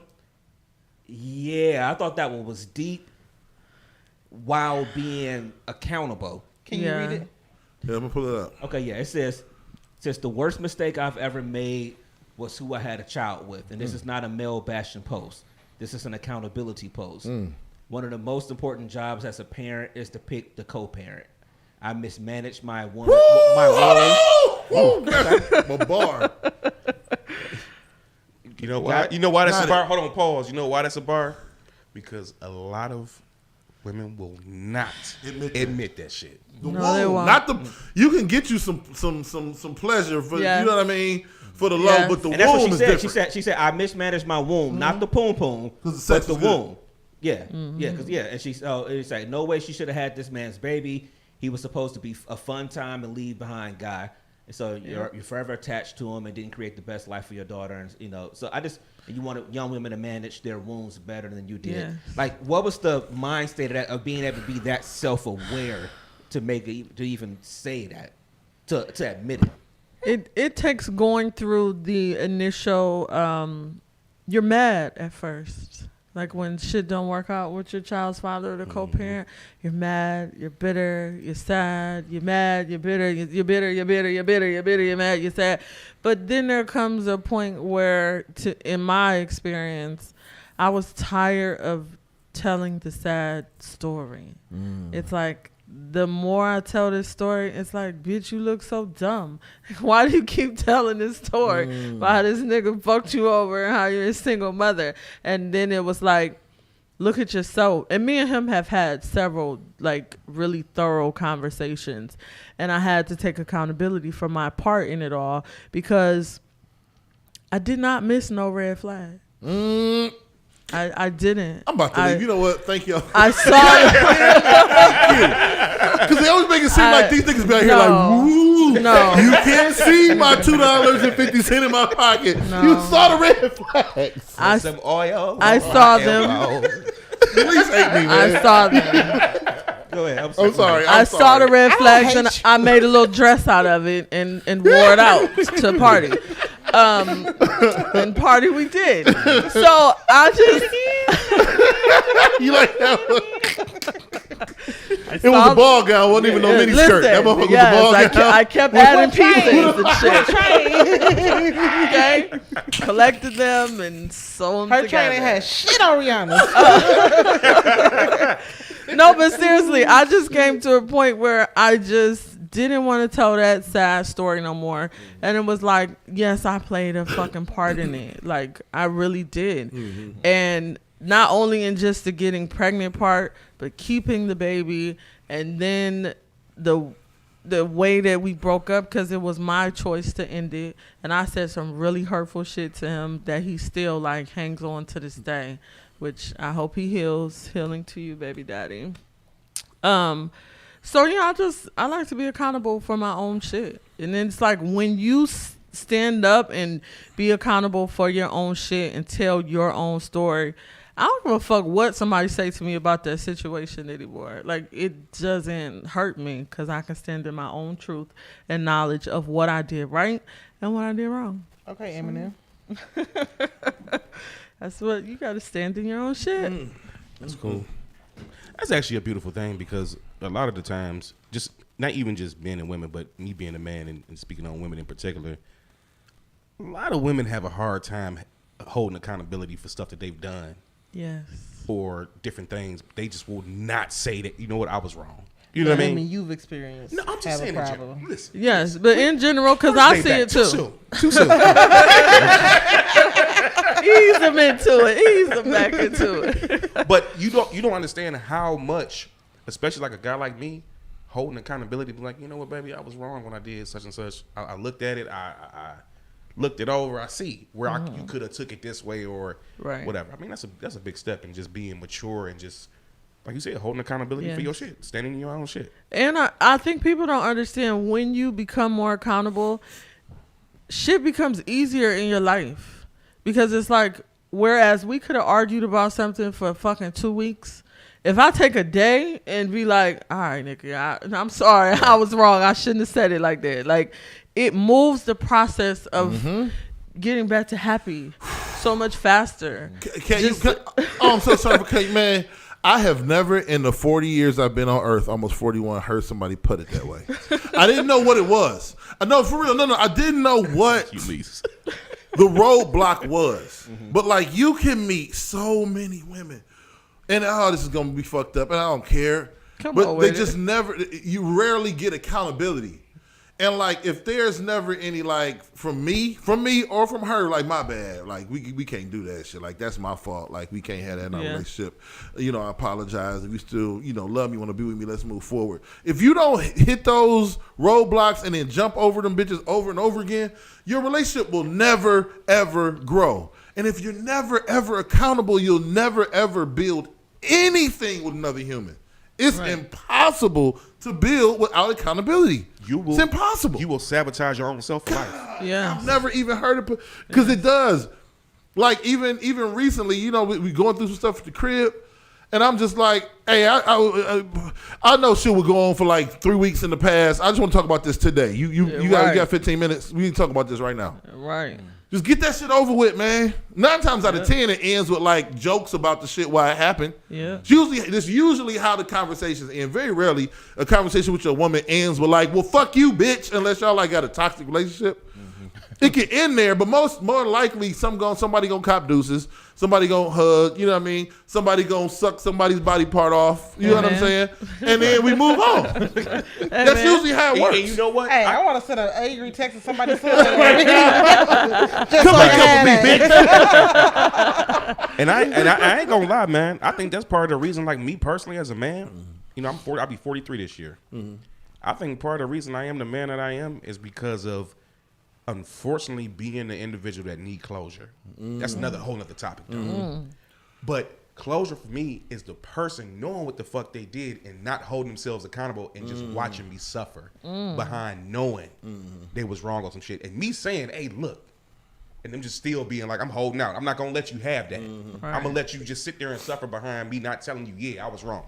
Yeah, I thought that one was deep while being accountable. Can you read it? Yeah, I'm gonna pull it up. Okay, yeah. It says the worst mistake I've ever made was who I had a child with. And this is not a male bashing post. This is an accountability post. One of the most important jobs as a parent is to pick the co-parent. I mismanaged my womb. My bar. You know why? You know why that's a bar? Hold on, pause. You know why that's a bar? Because a lot of women will not admit that shit. They won't. Not the. You can get you some pleasure for you know what I mean. For the love, but the and that's womb what she is said. different. She said, I mismanaged my womb, not the poom poom, but the womb. Yeah, and it's like no way she should have had this man's baby. He was supposed to be a fun time and leave behind guy, and so you're forever attached to him and didn't create the best life for your daughter. And so you wanted young women to manage their wombs better than you did. Yeah. Like, what was the mind state of being able to be that self-aware to even say that, to admit it? It takes going through the initial. You're mad at first, like when shit don't work out with your child's father or the co-parent. You're mad, you're bitter, you're sad, you're mad, you're bitter, you're bitter, you're bitter, you're bitter, you're bitter, you're mad, you're sad. But then there comes a point where, in my experience, I was tired of telling the sad story. It's like, the more I tell this story, it's like, bitch, you look so dumb. Why do you keep telling this story about how this nigga fucked you over and how you're a single mother? And then it was like, look at yourself. And me and him have had several like really thorough conversations, and I had to take accountability for my part in it all, because I did not miss no red flag. I didn't. I'm about to leave. You know what? Thank y'all. I saw it. Because they always make it seem like these niggas be out here like, woo. No. You can't see my $2.50 in my pocket. No. You saw the red flags. Some oil. I saw them. Please hate me, man. I saw them. Go ahead. I'm sorry. I saw the red flags and I made a little dress out of it and wore it out to party. And party we did. So I just You like that one? It was a ball gown. Wasn't even no mini skirt. That motherfucker was a ball gown. I kept adding pieces and shit. Okay, collected them and sewn them Her together. train ain't had shit on Rihanna. No, but seriously, I just came to a point where I just didn't want to tell that sad story no more. And it was like, yes, I played a fucking part in it. Like, I really did. And not only in just the getting pregnant part, but keeping the baby, and then the way that we broke up, because it was my choice to end it. And I said some really hurtful shit to him that he still like hangs on to this day, which I hope he heals. Healing to you, baby daddy. So yeah, I like to be accountable for my own shit. And then it's like, when you stand up and be accountable for your own shit and tell your own story, I don't give a fuck what somebody say to me about that situation anymore. Like, it doesn't hurt me, because I can stand in my own truth and knowledge of what I did right and what I did wrong. Okay, Eminem. That's what you got to stand in your own shit. That's cool. That's actually a beautiful thing, because a lot of the times, just not even just men and women, but me being a man and speaking on women in particular, a lot of women have a hard time holding accountability for stuff that they've done. Yes. Or different things. They just will not say that, you know what, I was wrong. You know what I mean? You've experienced. No, I'm just have saying a in problem. general. Listen. Yes, but in general, because I see it too. Too soon. Ease them into it. Ease them back into it. But you don't understand how much, especially like a guy like me, holding accountability, be like, you know what, baby, I was wrong when I did such and such. I looked at it, I looked it over, I see where you could have took it this way or whatever. I mean, that's a big step in just being mature and just, like you said, holding accountability for your shit, standing in your own shit. And I think people don't understand, when you become more accountable, shit becomes easier in your life. Because it's like, whereas we could have argued about something for fucking 2 weeks, if I take a day and be like, all right, Nikki, I'm sorry, I was wrong, I shouldn't have said it like that. Like, it moves the process of getting back to happy so much faster. I'm so sorry for Kate, man. I have never in the 40 years I've been on Earth, almost 41, heard somebody put it that way. I didn't know what it was. No, for real. No, I didn't know what the roadblock was. But like, you can meet so many women, and this is gonna be fucked up, and I don't care. But they just never. You rarely get accountability. And like, if there's never any, like, from me or from her, like, my bad, like, we can't do that shit. Like, that's my fault. Like, we can't have that in our relationship. You know, I apologize. If you still, love me, want to be with me, let's move forward. If you don't hit those roadblocks and then jump over them bitches over and over again, your relationship will never, ever grow. And if you're never, ever accountable, you'll never, ever build anything with another human. It's impossible to build without accountability. It's impossible. You will sabotage your own self for life. Yeah, I've never even heard it, because it does. Like, even recently, we going through some stuff at the crib, and I'm just like, hey, I know shit would go on for like 3 weeks in the past. I just want to talk about this today. You got 15 minutes. We can talk about this right now. Right. Just get that shit over with, man. 9 times out of 10, it ends with like jokes about the shit why it happened. Yeah. It's usually how the conversations end. Very rarely a conversation with your woman ends with like, well, fuck you, bitch, unless y'all like got a toxic relationship. It can end there, but more likely somebody gonna cop deuces, somebody gonna hug, you know what I mean? Somebody gonna suck somebody's body part off, you know what I'm saying? And then we move on. That's usually how it works. And you know what? Hey, I want to send an angry text to somebody's son. Come back up with me, bitch. And I ain't gonna lie, man. I think that's part of the reason, like me personally as a man, you know, I'll be 43 this year. I think part of the reason I am the man that I am is because of, unfortunately, being the individual that need closure. That's another whole nother topic, though. But closure for me is the person knowing what the fuck they did and not holding themselves accountable and just watching me suffer behind knowing they was wrong on some shit. And me saying, hey, look, and them just still being like, I'm holding out. I'm not going to let you have that. Right. I'm going to let you just sit there and suffer behind me not telling you, yeah, I was wrong.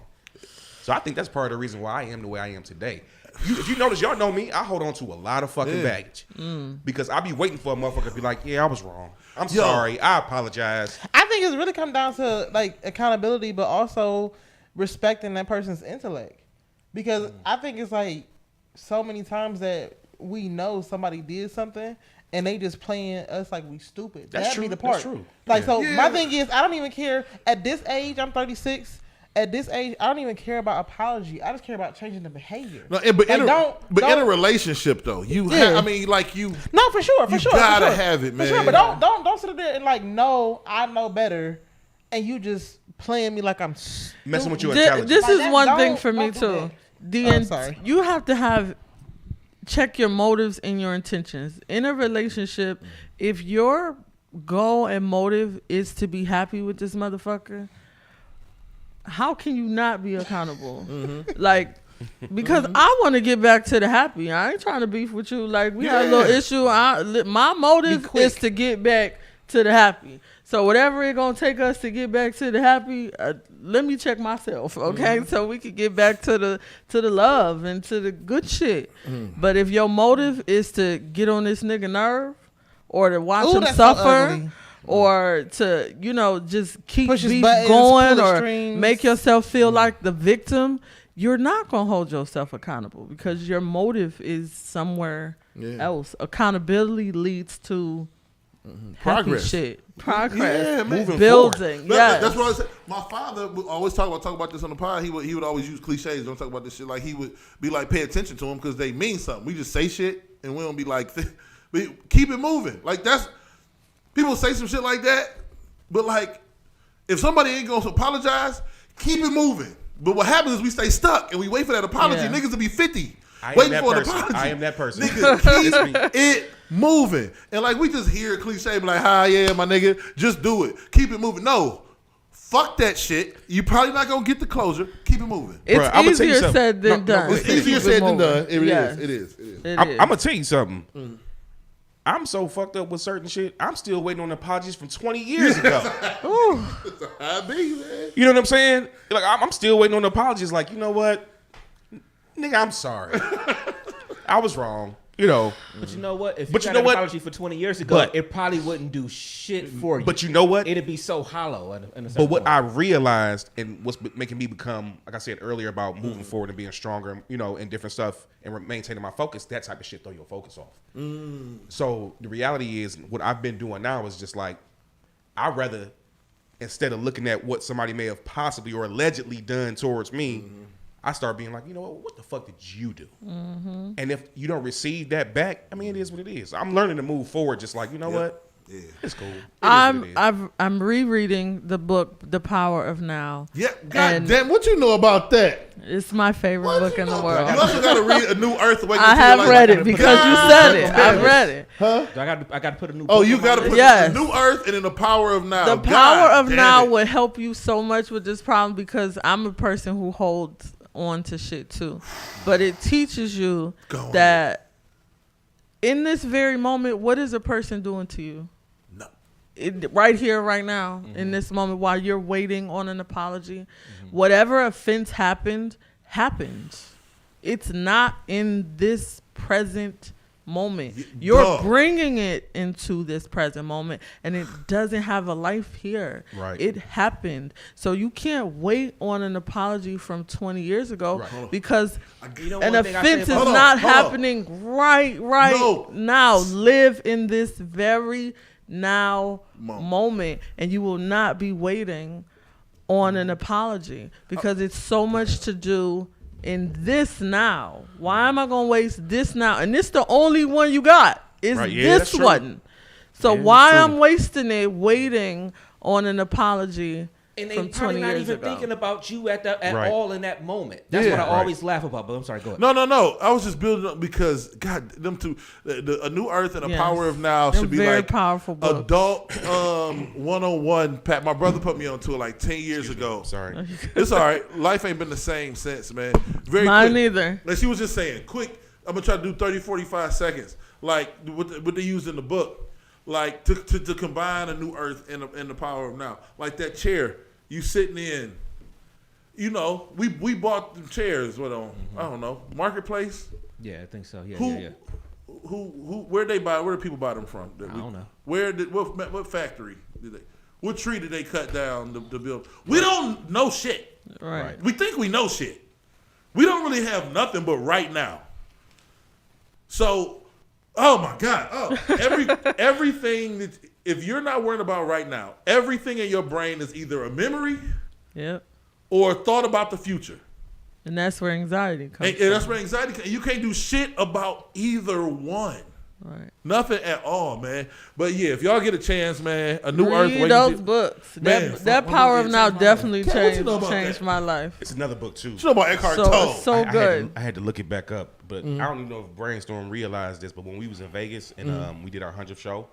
So I think that's part of the reason why I am the way I am today. If you notice, y'all know me, I hold on to a lot of fucking baggage. Because I be waiting for a motherfucker to be like, yeah, I was wrong. I'm sorry. I apologize. I think it's really come down to like accountability, but also respecting that person's intellect. Because I think it's like so many times that we know somebody did something and they just playing us like we stupid. That's That'd true. be the part. That's true. Like, so my thing is, I don't even care at this age. I'm 36. At this age, I don't even care about apology. I just care about changing the behavior. No, but in a relationship though, you Yeah. I mean, like you. No, for sure, You gotta have it, man. For sure, but don't sit there and like, no, I know better, and you just playing me like I'm Messing with your This intelligence. is Like, one don't- thing for me don't do too. that. I'm sorry. You have to check your motives and your intentions in a relationship. If your goal and motive is to be happy with this motherfucker, how can you not be accountable? Like, because I want to get back to the happy. I ain't trying to beef with you. Like, we had a little issue. My motive is to get back to the happy. So whatever it gonna take us to get back to the happy, let me check myself, okay? So we can get back to the love and to the good shit. But if your motive is to get on this nigga nerve or to watch him that's suffer. So ugly. Or to, just keep Push his beef buttons, going pull the or strings. make yourself feel like the victim, you're not going to hold yourself accountable because your motive is somewhere else. Accountability leads to happy Progress. shit. Progress. Yeah, man. Moving Building. That's Yes. what I said. My father would always talk about this on the pod. He would always use cliches. Don't talk about this shit. Like he would be like, pay attention to them because they mean something. We just say shit and we don't be like, keep it moving. Like that's. People say some shit like that, but like, if somebody ain't gonna apologize, keep it moving. But what happens is we stay stuck and we wait for that apology. Yeah. Niggas will be 50 I waiting am for that an person. apology. I am that person. Nigga, keep it moving. And like, we just hear a cliche, be like, hi, yeah, my nigga, just do it. Keep it moving. No, fuck that shit. You probably not gonna get the closure. Keep it moving. It's Bruh, I'ma tell you easier something. said than done. It's to easier keep said than moving. done. It Yes. is. I'm going to tell you something. I'm so fucked up with certain shit. I'm still waiting on apologies from 20 years ago. I be, man. You know what I'm saying? Like, I'm still waiting on apologies. Like, you know what? Nigga, I'm sorry. I was wrong. You know. But you know what? If But you you got know an what? apology for 20 years ago, But- it probably wouldn't do shit for you. But you know what? It'd be so hollow. In a But certain what point. I realized and what's making me become, like I said earlier, about moving forward and being stronger, and different stuff and maintaining my focus, that type of shit throw your focus off. So the reality is, what I've been doing now is just like, I'd rather, instead of looking at what somebody may have possibly or allegedly done towards me, I start being like, you know what the fuck did you do? And if you don't receive that back, I mean, it is what it is. I'm learning to move forward, just like, you know what? Yeah. It's cool. It is what it is. I'm rereading the book The Power of Now. Yeah, God And damn, what you know about that? It's my favorite What book you in know the about that? world. You also got to read A New Earth. I have read it because you said it. I've read it. Huh? I got to put a new. Oh, book you on got to my put list. Yes. The New Earth and then The Power of Now. The God Power of damn Now it. will help you so much with this problem because I'm a person who holds on to shit too. But it teaches you Go on. that in this very moment, what is a person doing to you? No. Right here, right now, in this moment, while you're waiting on an apology, whatever offense happened. It's not in this present moment. You're duh. bringing it into this present moment, and it doesn't have a life here. Right. It happened. So you can't wait on an apology from 20 years ago Right. because You know, an one thing I say offense is about- not hold on. happening right No. now. Live in this very now Moment. moment, and you will not be waiting on an apology because it's so much to do in this now. Why am I gonna waste this now? And this the only one you got is Right, yeah, that's this true. one. So Yeah, why that's I'm true. wasting it waiting on an apology And they from probably 20 not years even ago? thinking about you at Right. all in that moment. That's Yeah. what I Right. always laugh about. But I'm sorry, go ahead. No. I was just building up because God, them two, A New Earth and A Yes. Power of Now They're should be very like powerful books. adult 101. Pat, my brother put me onto it like 10 years ago. Sorry. It's all right. Life ain't been the same since, man. Very Mine quick. neither. Like she was just saying, quick. I'm gonna try to do 30, 45 seconds, like what they used in the book, like to combine A New Earth and the Power of Now. Like that chair you sitting in. You know, we bought them chairs. What on? I don't know, Marketplace. Yeah, I think so. Yeah, Who, yeah. who? Where they buy? Where do people buy them from? I don't know. What factory did they? What tree did they cut down to build? We don't know shit. Right. We think we know shit. We don't really have nothing but right now. So, oh my God, everything that if you're not worrying about right now, everything in your brain is either a memory Yep. or a thought about the future. And that's where anxiety comes And that's where anxiety. You can't do shit about either one. Right. Nothing at all, man. But yeah, if y'all get a chance, man, A New Earth. Read those books. Man, That fuck, Power what of book Now changed my definitely life? Kat, what you changed know about changed that? my life. It's another book too. You know about Eckhart So Tolle? it's so I good. I had to look it back up, but I don't even know if Brainstorm realized this. But when we was in Vegas and we did our 100th show,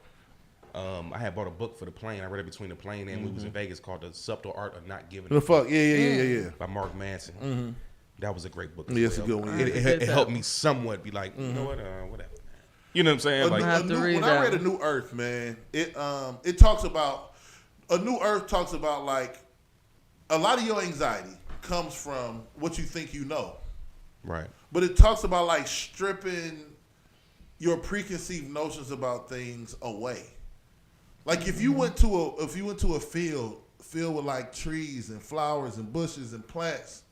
I had bought a book for the plane. I read it between the plane and we was in Vegas called The Subtle Art of Not Giving a The Fuck fuck? Yeah. by Mark Manson. That was a great book. as Yeah, it's a well. good one, It, yeah. it helped me somewhat be like, you know what, whatever. You know what I'm saying? Like, have to read When I that read A one. New Earth, man, it talks about A New Earth talks about like a lot of your anxiety comes from what you think you know, right. but it talks about like stripping your preconceived notions about things away. Like if you went to a field with like trees and flowers and bushes and plants,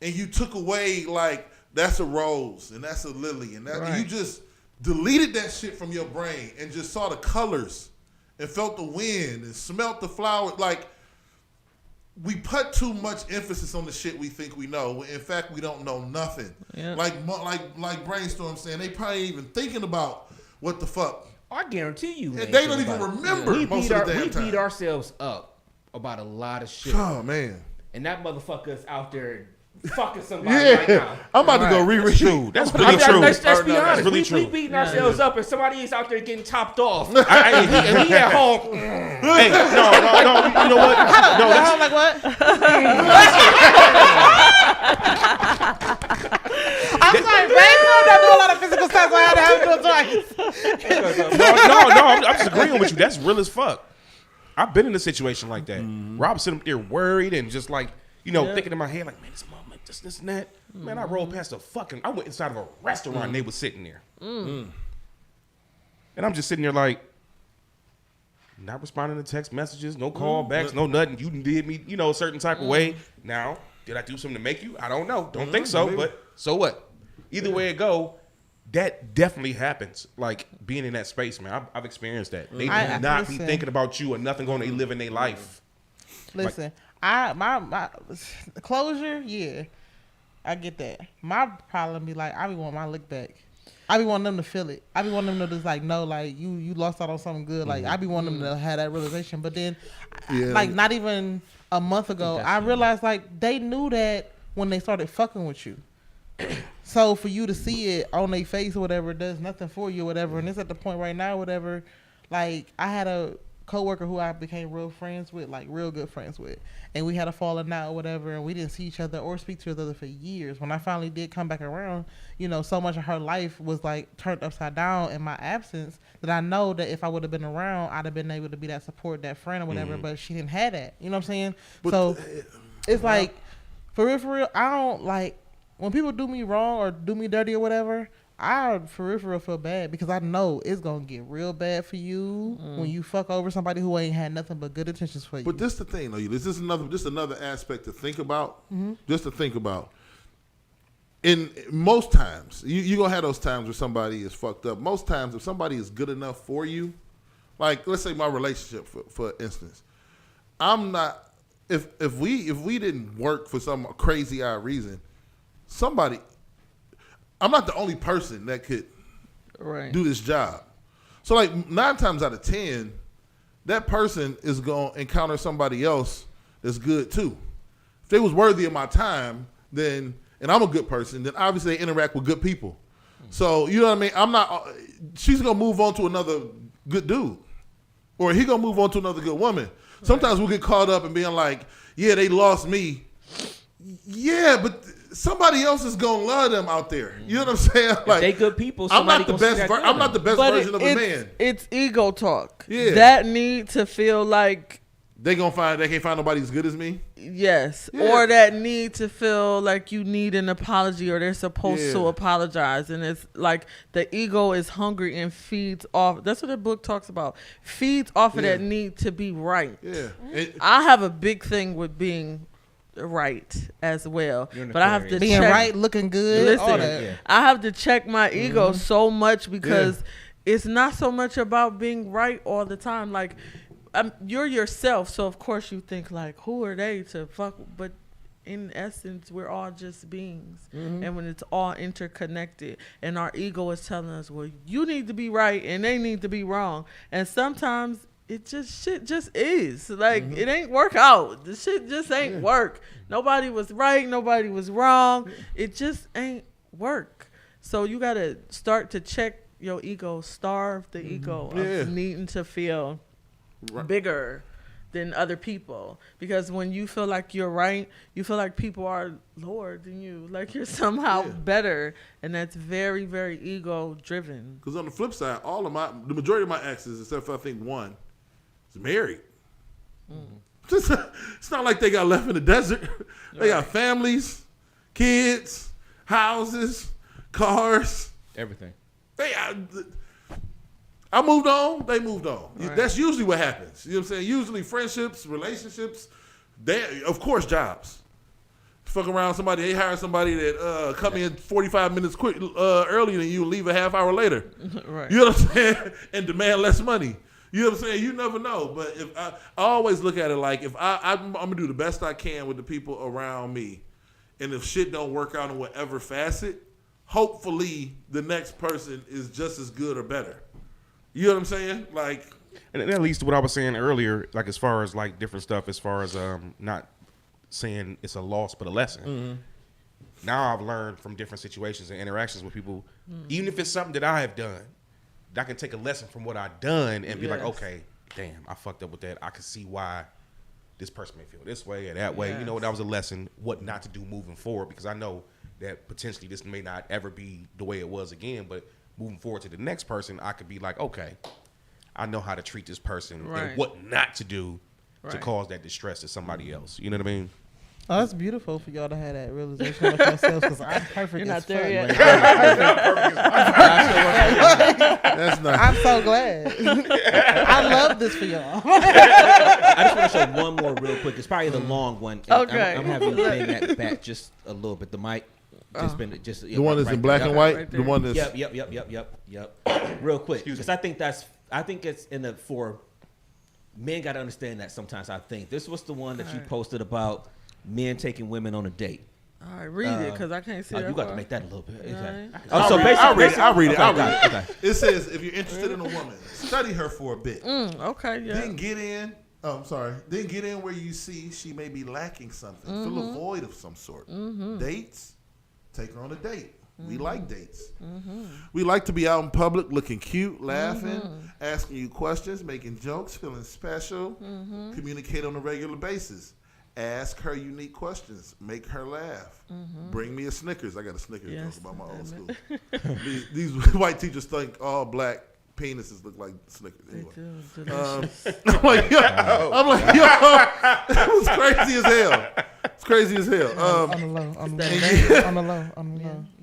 and you took away like that's a rose and that's a lily and that and you just deleted that shit from your brain and just saw the colors and felt the wind and smelt the flower. Like we put too much emphasis on the shit we think we know. When in fact, we don't know nothing. Yeah. Like Brainstorm saying, they probably ain't even thinking about what the fuck. I guarantee you, And they don't even remember most of the damn time. We beat ourselves up about a lot of shit, Oh man. and that motherfucker's out there fucking somebody right Yeah, now. I'm about to go reread. True. That's I really mean, true. let's be No, honest. that's really we true. beating ourselves up, and somebody is out there getting topped off. and he at home. Hey, no. You know what? No, I that's, was like, what? I'm sorry, Brainstorm don't do a lot of physical stuff, so I had to have to do it twice. no. I'm just agreeing with you. That's real as fuck. I've been in a situation like that. Rob sitting up there worried and just like, thinking in my head like, man, this mom, like this and that. Man, I rolled past I went inside of a restaurant and they was sitting there. And I'm just sitting there like, not responding to text messages, no callbacks, no nothing. You did me, a certain type of way. Now, did I do something to make you? I don't know. Don't think so, but so what? Either way it go, that definitely happens. Like being in that space, man. I've experienced that. They do not be listen. thinking about you or nothing going to live in their life. Listen, my closure, yeah, I get that. My problem be like, I be wanting my lick back. I be wanting them to feel it. I be wanting them to just like know, like you lost out on something good. Like I be wanting them to have that realization. But then, like not even a month ago, I realized like they knew that when they started fucking with you. So for you to see it on their face or whatever does nothing for you or whatever. And it's at the point right now, whatever. Like I had a coworker who I became real friends with, like real good friends with, and we had a falling out or whatever, and we didn't see each other or speak to each other for years. When I finally did come back around, so much of her life was like turned upside down in my absence that I know that if I would have been around, I'd have been able to be that support, that friend or whatever. But she didn't have that. You know what I'm saying? So it's like for real, I don't like when people do me wrong or do me dirty or whatever. I for real feel bad because I know it's gonna get real bad for you when you fuck over somebody who ain't had nothing but good intentions for you. But this the thing, though. This is another aspect to think about. Just to think about. In most times, you gonna have those times where somebody is fucked up. Most times, if somebody is good enough for you, like let's say my relationship, for instance, I'm not. If we didn't work for some crazy odd reason, somebody, I'm not the only person that could do this job. So like 9 times out of 10, that person is gonna encounter somebody else that's good too. If they was worthy of my time, then. And I'm a good person, then obviously they interact with good people. So, you know what I mean? I'm not, she's going to move on to another good dude. Or he going to move on to another good woman. Right. Sometimes we'll get caught up in being like, yeah, they lost me. Yeah, but somebody else is going to love them out there. You know what I'm saying? Like, if they good people, I'm not the best version of a man. It's ego talk. Yeah. That need to feel like they can't find nobody as good as me. Yes. Yeah. Or that need to feel like you need an apology or they're supposed to apologize. And it's like the ego is hungry and feeds off. That's what the book talks about. Feeds off of that need to be right. Yeah. I have a big thing with being right as well. But I have to being right, looking good. Listen, all that. I have to check my ego so much because it's not so much about being right all the time. Like, you're yourself, so of course you think like, who are they to fuck? But in essence, we're all just beings, and when it's all interconnected, and our ego is telling us, well, you need to be right, and they need to be wrong, and sometimes shit just is like it ain't work out. The shit just ain't work. Nobody was right, nobody was wrong. It just ain't work. So you gotta start to check your ego, starve the ego of needing to feel bigger than other people, because when you feel like you're right, you feel like people are lower than you, like you're somehow better, and that's very, very ego driven. Because on the flip side, the majority of my exes, except for I think one, is married. It's not like they got left in the desert. They got families, kids, houses, cars, everything. I moved on, they moved on. Right. That's usually what happens. You know what I'm saying? Usually friendships, relationships, of course jobs. Fuck around somebody, they hire somebody that come in 45 minutes earlier than you and leave a half hour later. Right. You know what I'm saying? And demand less money. You know what I'm saying? You never know. But if I always look at it like if I'm going to do the best I can with the people around me. And if shit don't work out in whatever facet, hopefully the next person is just as good or better. You know what I'm saying? Like, and at least what I was saying earlier, like as far as like different stuff, as far as not saying it's a loss but a lesson. Now I've learned from different situations and interactions with people, even if it's something that I have done, I can take a lesson from what I've done and be like, okay, damn, I fucked up with that. I can see why this person may feel this way or that way. You know, that was a lesson, what not to do moving forward, because I know that potentially this may not ever be the way it was again, but moving forward to the next person, I could be like, okay, I know how to treat this person and what not to do to cause that distress to somebody else. You know what I mean? Oh, that's beautiful for y'all to have that realization of yourselves, because I'm perfect. You're not there yet. That's not. I'm so glad. I love this for y'all. I just want to show one more real quick. It's probably the long one. Okay. I'm having to bring that back just a little bit. The mic. The one that's in black and white. Right, the one that's Yep. Real quick, because I think it's in the for men got to understand that sometimes. I think this was the one that you posted about men taking women on a date. All right, read it because I can't see. You got to make that a little bit. Right. I'll read it. Okay. It says if you're interested in a woman, study her for a bit. Okay, yeah. Then get in. Then get in where you see she may be lacking something. Fill a void of some sort. Dates. Take her on a date. We like dates. We like to be out in public looking cute, laughing, asking you questions, making jokes, feeling special. Communicate on a regular basis. Ask her unique questions. Make her laugh. Bring me a Snickers. I got a Snickers joke about my old school. These white teachers think all black penises look like Snickers. Anyway. I'm like, yo, that was crazy as hell. It's crazy as hell. On the low.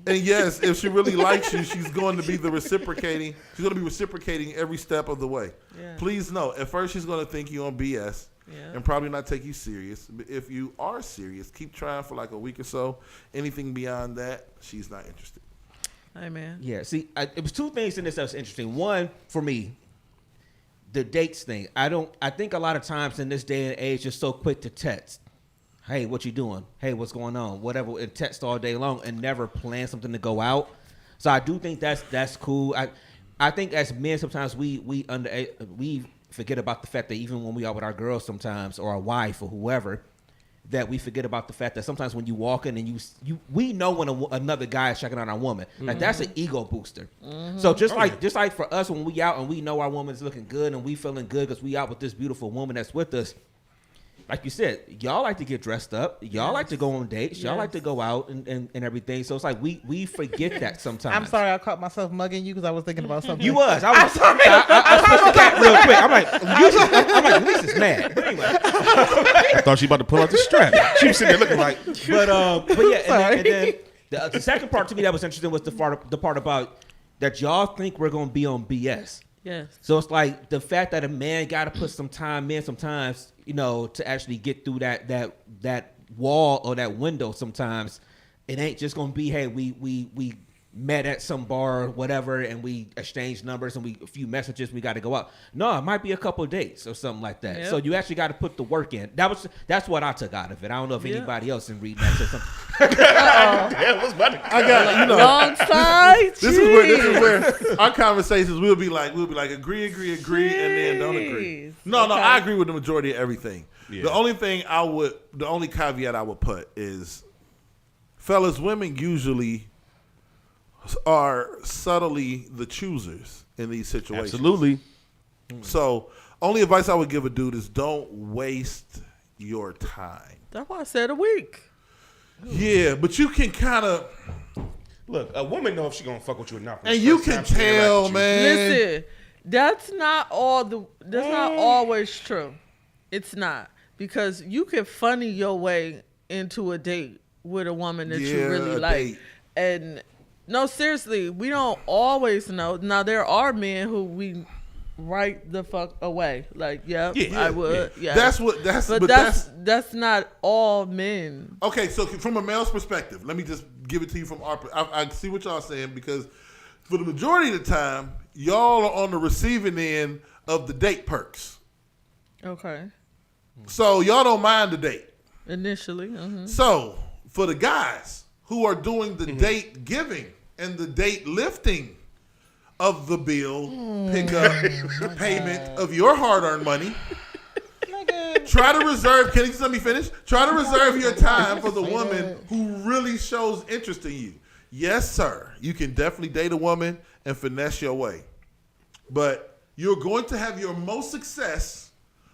And yes, if she really likes you, she's going to be reciprocating every step of the way. Yeah. Please know, at first she's going to think you on BS and probably not take you serious. But if you are serious, keep trying for like a week or so. Anything beyond that, she's not interested. Amen. Yeah, see, it was two things in this that was interesting. One, for me, the dates thing. I think a lot of times in this day and age, you're so quick to text. Hey, what you doing? Hey, what's going on? Whatever, and text all day long and never plan something to go out. So I do think that's cool. I think as men sometimes we forget about the fact that even when we are with our girls sometimes or our wife or whoever, that we forget about the fact that sometimes when you walk in and we know when another guy is checking on our woman, like that's an ego booster. So just like for us when we out and we know our woman's looking good and we feeling good because we out with this beautiful woman that's with us. Like you said, y'all like to get dressed up. Y'all like to go on dates. Y'all like to go out and everything. So it's like we forget that sometimes. I'm sorry I caught myself mugging you because I was thinking about something. You was. I switched the cat real quick. I'm like, Lisa's mad. But anyway. I thought she about to pull out the strap. She was sitting there looking like. But yeah, and then the second part to me that was interesting was the part about that y'all think we're gonna be on BS. Yes. So it's like the fact that a man got to put some time in sometimes, to actually get through that wall or that window. Sometimes it ain't just gonna be, hey, we met at some bar or whatever and we exchanged numbers and a few messages, we got to go out. No, it might be a couple of dates or something like that. Yep. So you actually got to put the work in. That's what I took out of it. I don't know if anybody else in reading that said something. I got Long side. This is where our conversations we'll be like agree, and then don't agree. No, I agree with the majority of everything. Yeah. The only caveat I would put is, fellas, women usually are subtly the choosers in these situations. Absolutely. So, only advice I would give a dude is don't waste your time. That's why I said a week. Yeah, but you can kind of look. A woman know if she gonna fuck with you or not. And you can tell, man. Listen, that's not always true. It's not, because you can funny your way into a date with a woman that you really like, date. And. No, seriously, we don't always know. Now, there are men who we right the fuck away. Like, I would. Yeah. That's not all men. Okay, so from a male's perspective, let me just give it to you from our. I see what y'all saying, because for the majority of the time, y'all are on the receiving end of the date perks. Okay. So y'all don't mind the date initially. Mm-hmm. So for the guys who are doing the date giving and the date lifting of the bill, payment of your hard-earned money, try to reserve. Can you let me finish? Try to reserve your time for the woman who really shows interest in you. Yes, sir. You can definitely date a woman and finesse your way, but you're going to have your most success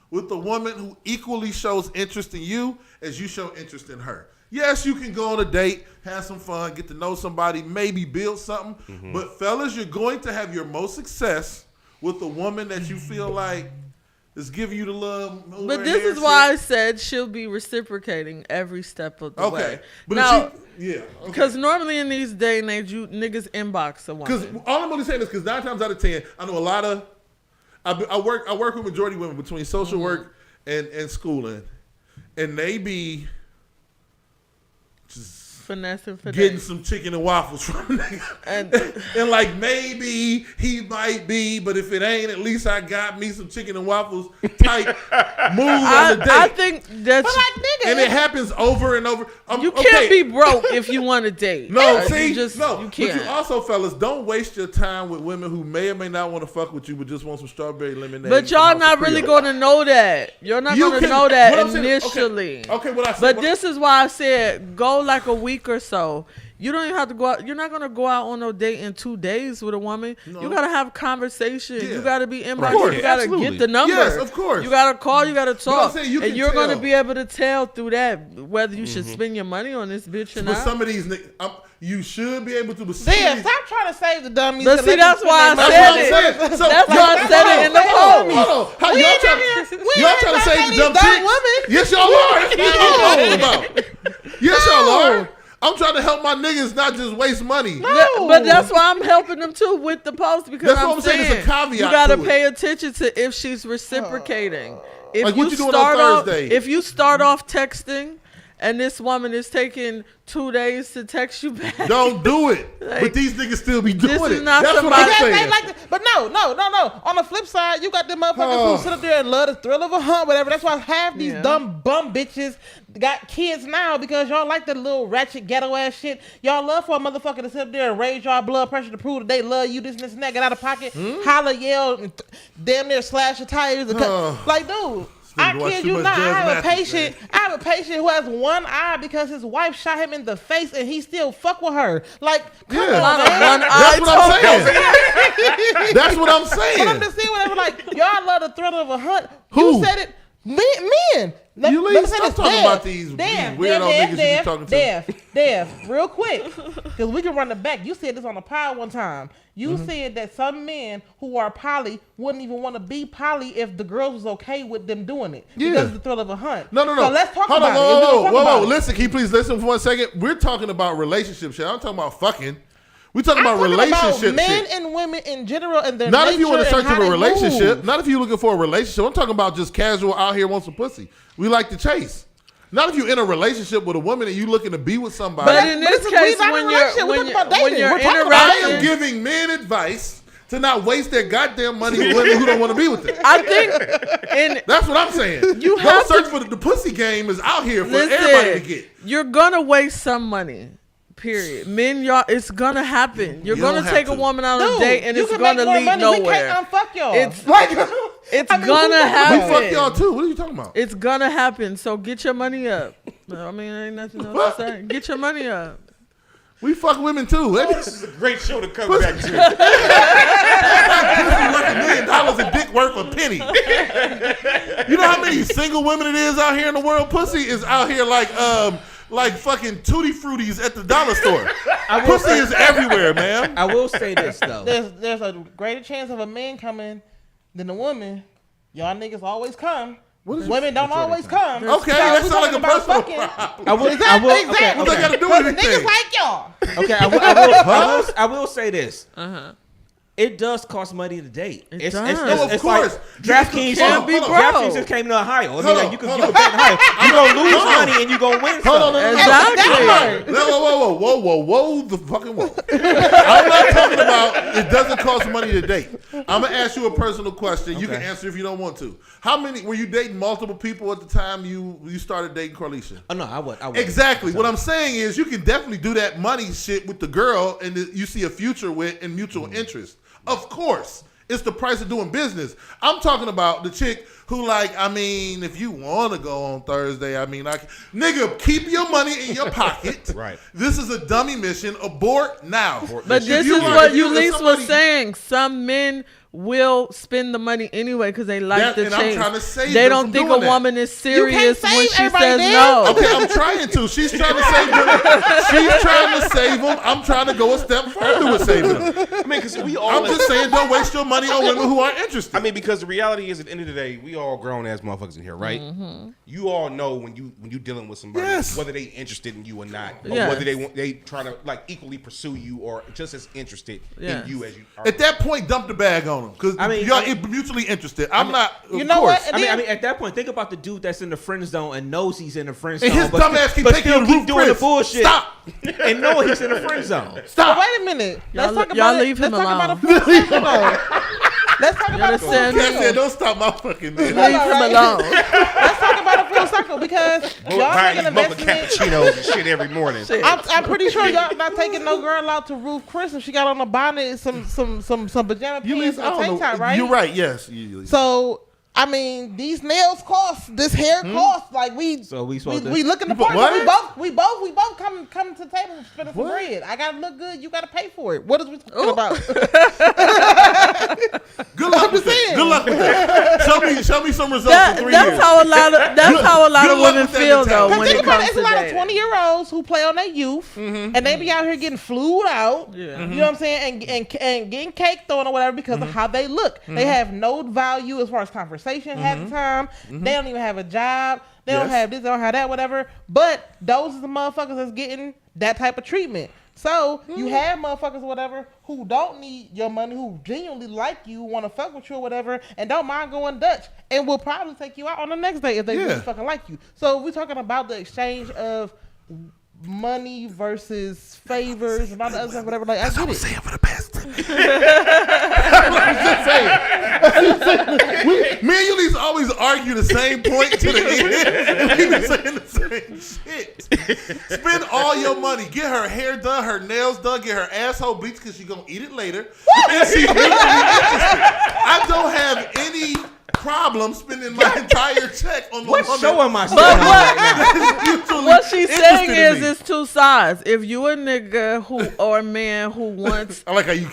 with the woman who equally shows interest in you as you show interest in her. Yes, you can go on a date, have some fun, get to know somebody, maybe build something. Mm-hmm. But fellas, you're going to have your most success with a woman that you feel like is giving you the love. But this is why I said she'll be reciprocating every step of the way. But now, yeah. Because normally in these day and age, you niggas inbox a woman. Because all I'm only saying is because 9 times out of 10, I know a lot of. I work with majority women between social work and schooling, and they be. Finessing for getting some chicken and waffles from a nigga. And like, maybe he might be, but if it ain't, at least I got me some chicken and waffles type move on the date. I think that's... But like, nigga... And it happens over and over. You can't be broke if you want to date. No, You can't. But you also, fellas, don't waste your time with women who may or may not want to fuck with you, but just want some strawberry lemonade. But y'all not really going to know that. You're not going to know that initially. Okay, what I said. But this is why I said go like a week or so. You don't even have to go out. You're not going to go out on no date in 2 days with a woman. No. You got to have conversation. Yeah. You got to be inbox. You got to get the number. Yes, of course. You got to call. You got to talk. And you're going to be able to tell through that whether you should spend your money on this bitch or not. But some of these you should be able to. Damn, stop trying to save the dummies. But see, that's why I said it. That's why I said it in the post. Y'all trying to save the dumb chicks? Yes, y'all are. That's what I'm talking about. Yes, y'all are. I'm trying to help my niggas not just waste money. No. But that's why I'm helping them too with the post because That's what I'm saying. It's a caveat you gotta to it. pay attention to if she's reciprocating. If Like, what you doing on start off, Thursday? if you start off texting and this woman is taking 2 days to text you back, Don't do it. Like, but these niggas still be doing this is it. not That's what somebody- I'm They saying. like that. But no. On the flip side, you got them motherfuckers who sit up there and love the thrill of a hunt, whatever. That's why half these dumb bum bitches got kids now because y'all like the little ratchet ghetto ass shit. Y'all love for a motherfucker to sit up there and raise y'all blood pressure to prove that they love you, this and this and that, get out of pocket, holler, yell, and damn near slash your tires. And like, dude. I watch kid too you much not. Judge I have a Mathis, patient. I have a patient who has one eye because his wife shot him in the face, and he still fuck with her. Like, come on, man. That's what I'm saying. That's what I'm saying. But I'm just saying, whatever. Like, y'all love the thrill of a hunt. Who? You said it. Men. You Let leave- me say stop this. talking Dev, about these Dev, weirdo niggas you be talking to. Dev, real quick, because we can run it back. You said this on the pod one time. You said that some men who are poly wouldn't even want to be poly if the girls was okay with them doing it because of the thrill of a hunt. No. So let's talk Hold about on, it. If we gonna talk Whoa. about it. Listen, can you please listen for 1 second? We're talking about relationship shit. I'm talking about fucking. We're talking I'm about talking relationship about men shit. and women in general and their Not if you want to nature search and for a how they relationship. move. Not if you're looking for a relationship. I'm talking about just casual out here want some pussy. We like to chase. Not if you're in a relationship with a woman and you looking to be with somebody. But in this case, when you're I interacting, am giving men advice to not waste their goddamn money with women who don't want to be with them. I think That's what I'm saying. You Don't have search for the pussy game is out here for everybody to listen, get. you're gonna waste some money. Period. Men, y'all, it's gonna happen. You're You gonna don't have take to. a woman on a Dude, date and you it's can gonna make more lead money. nowhere. We can't unfuck y'all. It's like, it's I mean, gonna We happen. fuck y'all too. What are you talking about? It's gonna happen. So get your money up. I mean, ain't nothing else to say. Get your money up. We fuck women too. This is a great show to come back to. Pussy worth $1 million and dick worth a penny. You know how many single women it is out here in the world? Pussy is out here like fucking Tutti Fruities at the dollar store. Pussy is everywhere, man. I will say this though. there's a greater chance of a man coming than a woman. Y'all niggas always come. Women don't always come. Okay, So that we sounds like a talking about personal fucking. problem. I will. Exactly. What they got to do But with niggas anything? like y'all. Okay, I will say this. It does cost money to date. It does. Oh, of course. Like DraftKings can't be broke. DraftKings just came to Ohio. I mean, Hold like, on, you can hold bet in Ohio. You gonna lose money and you gonna win Hold on, some. Exactly. Whoa, the fucking whoa. I'm not talking about it doesn't cost money to date. I'm gonna ask you a personal question. You can answer if you don't want to. How many were you dating multiple people at the time you started dating Carlisha? Oh no, I would. Exactly. What I'm saying is you can definitely do that money shit with the girl and you see a future with and mutual interest. Of course. It's the price of doing business. I'm talking about the chick who if you want to go on Thursday, nigga, keep your money in your pocket. Right. This is a dummy mission. Abort now. But If this you is want- what if you- if Ulysses was somebody- saying. Some men will spend the money anyway because they like the And I'm chase. trying to save They them don't from think a doing that. woman is serious when save she everybody, says man. no. Okay, I'm trying to. She's trying to save them. She's trying to save them. I'm trying to go a step further with saving them. I mean, because we all. I'm just saying, don't waste your money on women who aren't interested. I mean, because the reality is, at the end of the day, we all grown ass motherfuckers in here, right? You all know when you dealing with somebody, Yes. whether they interested in you or not, or Yes. whether they try to equally pursue you or just as interested Yes. in you as you are. At that point, dump the bag on them because y'all mutually interested. I'm not. You of know course. what? I mean, at that point, think about the dude that's in the friend zone and knows he's in the friend And zone, his dumb ass keep but taking still you to keep Ruth doing the Chris. bullshit. Stop. And knowing he's in the friend zone. But wait a minute. Let's Y'all- talk y'all about leave him Let's talk about a alone. full circle, though. Let's talk about a full understand? Cat said, circle. don't stop my fucking man. Leave him alone. Let's talk about a full circle because y'all Buying making these mocha investment. cappuccinos and shit every morning. I'm pretty sure y'all not taking no girl out to Ruth Chris if she got on a bonnet, some pajama pants, and a tank top, right? You're right. Yes. So I mean, these nails cost, this hair cost. Like So we supposed to- we looking the You put part. what? We both come to the table and spend some bread. I gotta look good. You gotta pay for it. What is we talking about? Good luck with that. Good luck with that. Show me some results in 3 years. That's how a lot of Good luck women with that feel though mentality. when Think it about comes it, to it's a lot of dating. 20-year-olds who play on their youth, and they be out here getting flued out. Yeah. You know what I'm saying, and getting cake thrown or whatever because of how they look. They have no value as far as conversation half the time. They don't even have a job. They don't have this, they don't have that, whatever. But those are the motherfuckers that's getting that type of treatment. So you have motherfuckers or whatever who don't need your money, who genuinely like you, want to fuck with you or whatever, and don't mind going Dutch, and will probably take you out on the next day if they really fucking like you. So we're talking about the exchange of money versus favors and all the other stuff, whatever. Like, I get it. Saying for the best. Me and you always argue the same point to the end. We been saying the same shit. Spend all your money. Get her hair done, her nails done, get her asshole bleached because she's going to eat it later. And she's really interested. I don't have any problem spending my entire check on the woman. What show am I seeing But right now? what she's saying interested in is me. it's two sides. If you a nigga or a man who wants, I like how you.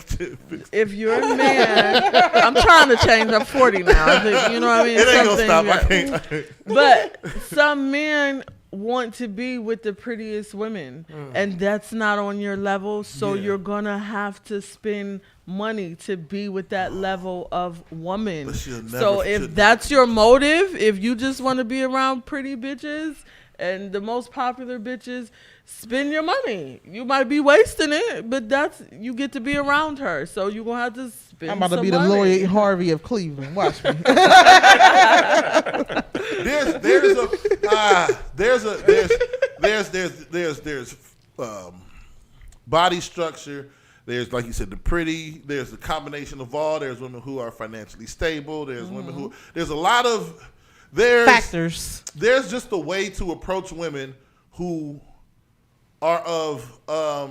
if you're a man, I'm trying to change. I'm 40 now. I think, you know what I mean? It ain't gonna Something stop. I can't. But some men want to be with the prettiest women, and that's not on your level. So you're gonna have to spend money to be with that level of woman. So if that's your motive, if you just want to be around pretty bitches and the most popular bitches, spend your money. You might be wasting it, but you get to be around her. So you're gonna have to spend. I'm about to some be the money. Lloyd Harvey of Cleveland. Watch me. There's body structure. There's, like you said, the pretty. There's a combination of all. There's women who are financially stable. There's women who. There's a lot of Factors. There's just a way to approach women who are of I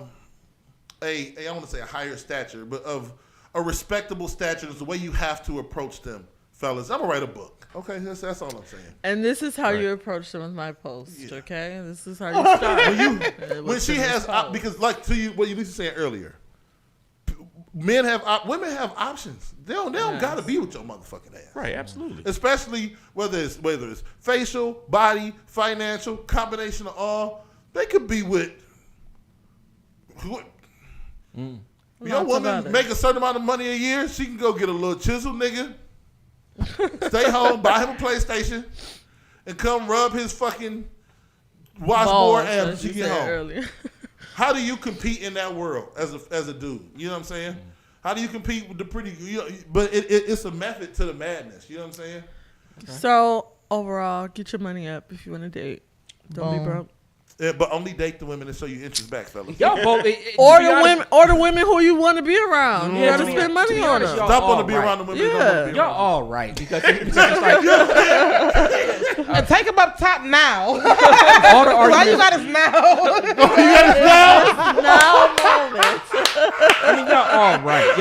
want to say a higher stature, but of a respectable stature. There's the way you have to approach them, fellas. I'm gonna write a book. Okay, that's all I'm saying. And this is how you approach them with my post. Okay, this is how you start. When she has because like to you, what you were saying earlier. Women have options. They don't gotta be with your motherfucking ass. Right, absolutely. Especially whether it's facial, body, financial, combination of all. They could be with your woman make a certain amount of money a year. She can go get a little chisel nigga, stay home, buy him a PlayStation, and come rub his fucking washboard after she get home. Earlier. How do you compete in that world as a dude? You know what I'm saying? How do you compete with the pretty? But it's a method to the madness. You know what I'm saying? Okay. So overall, get your money up if you want to date. Don't be broke. Yeah, but only date the women that show you interest back, fellas. Y'all both, or the women who you want to be around. You gotta spend money on them. Stop want to be around the women. Yeah. Y'all Y'all all right because it's like And take him up top now. all the Why arguments. you got us now? Now moment. I mean, y'all all right.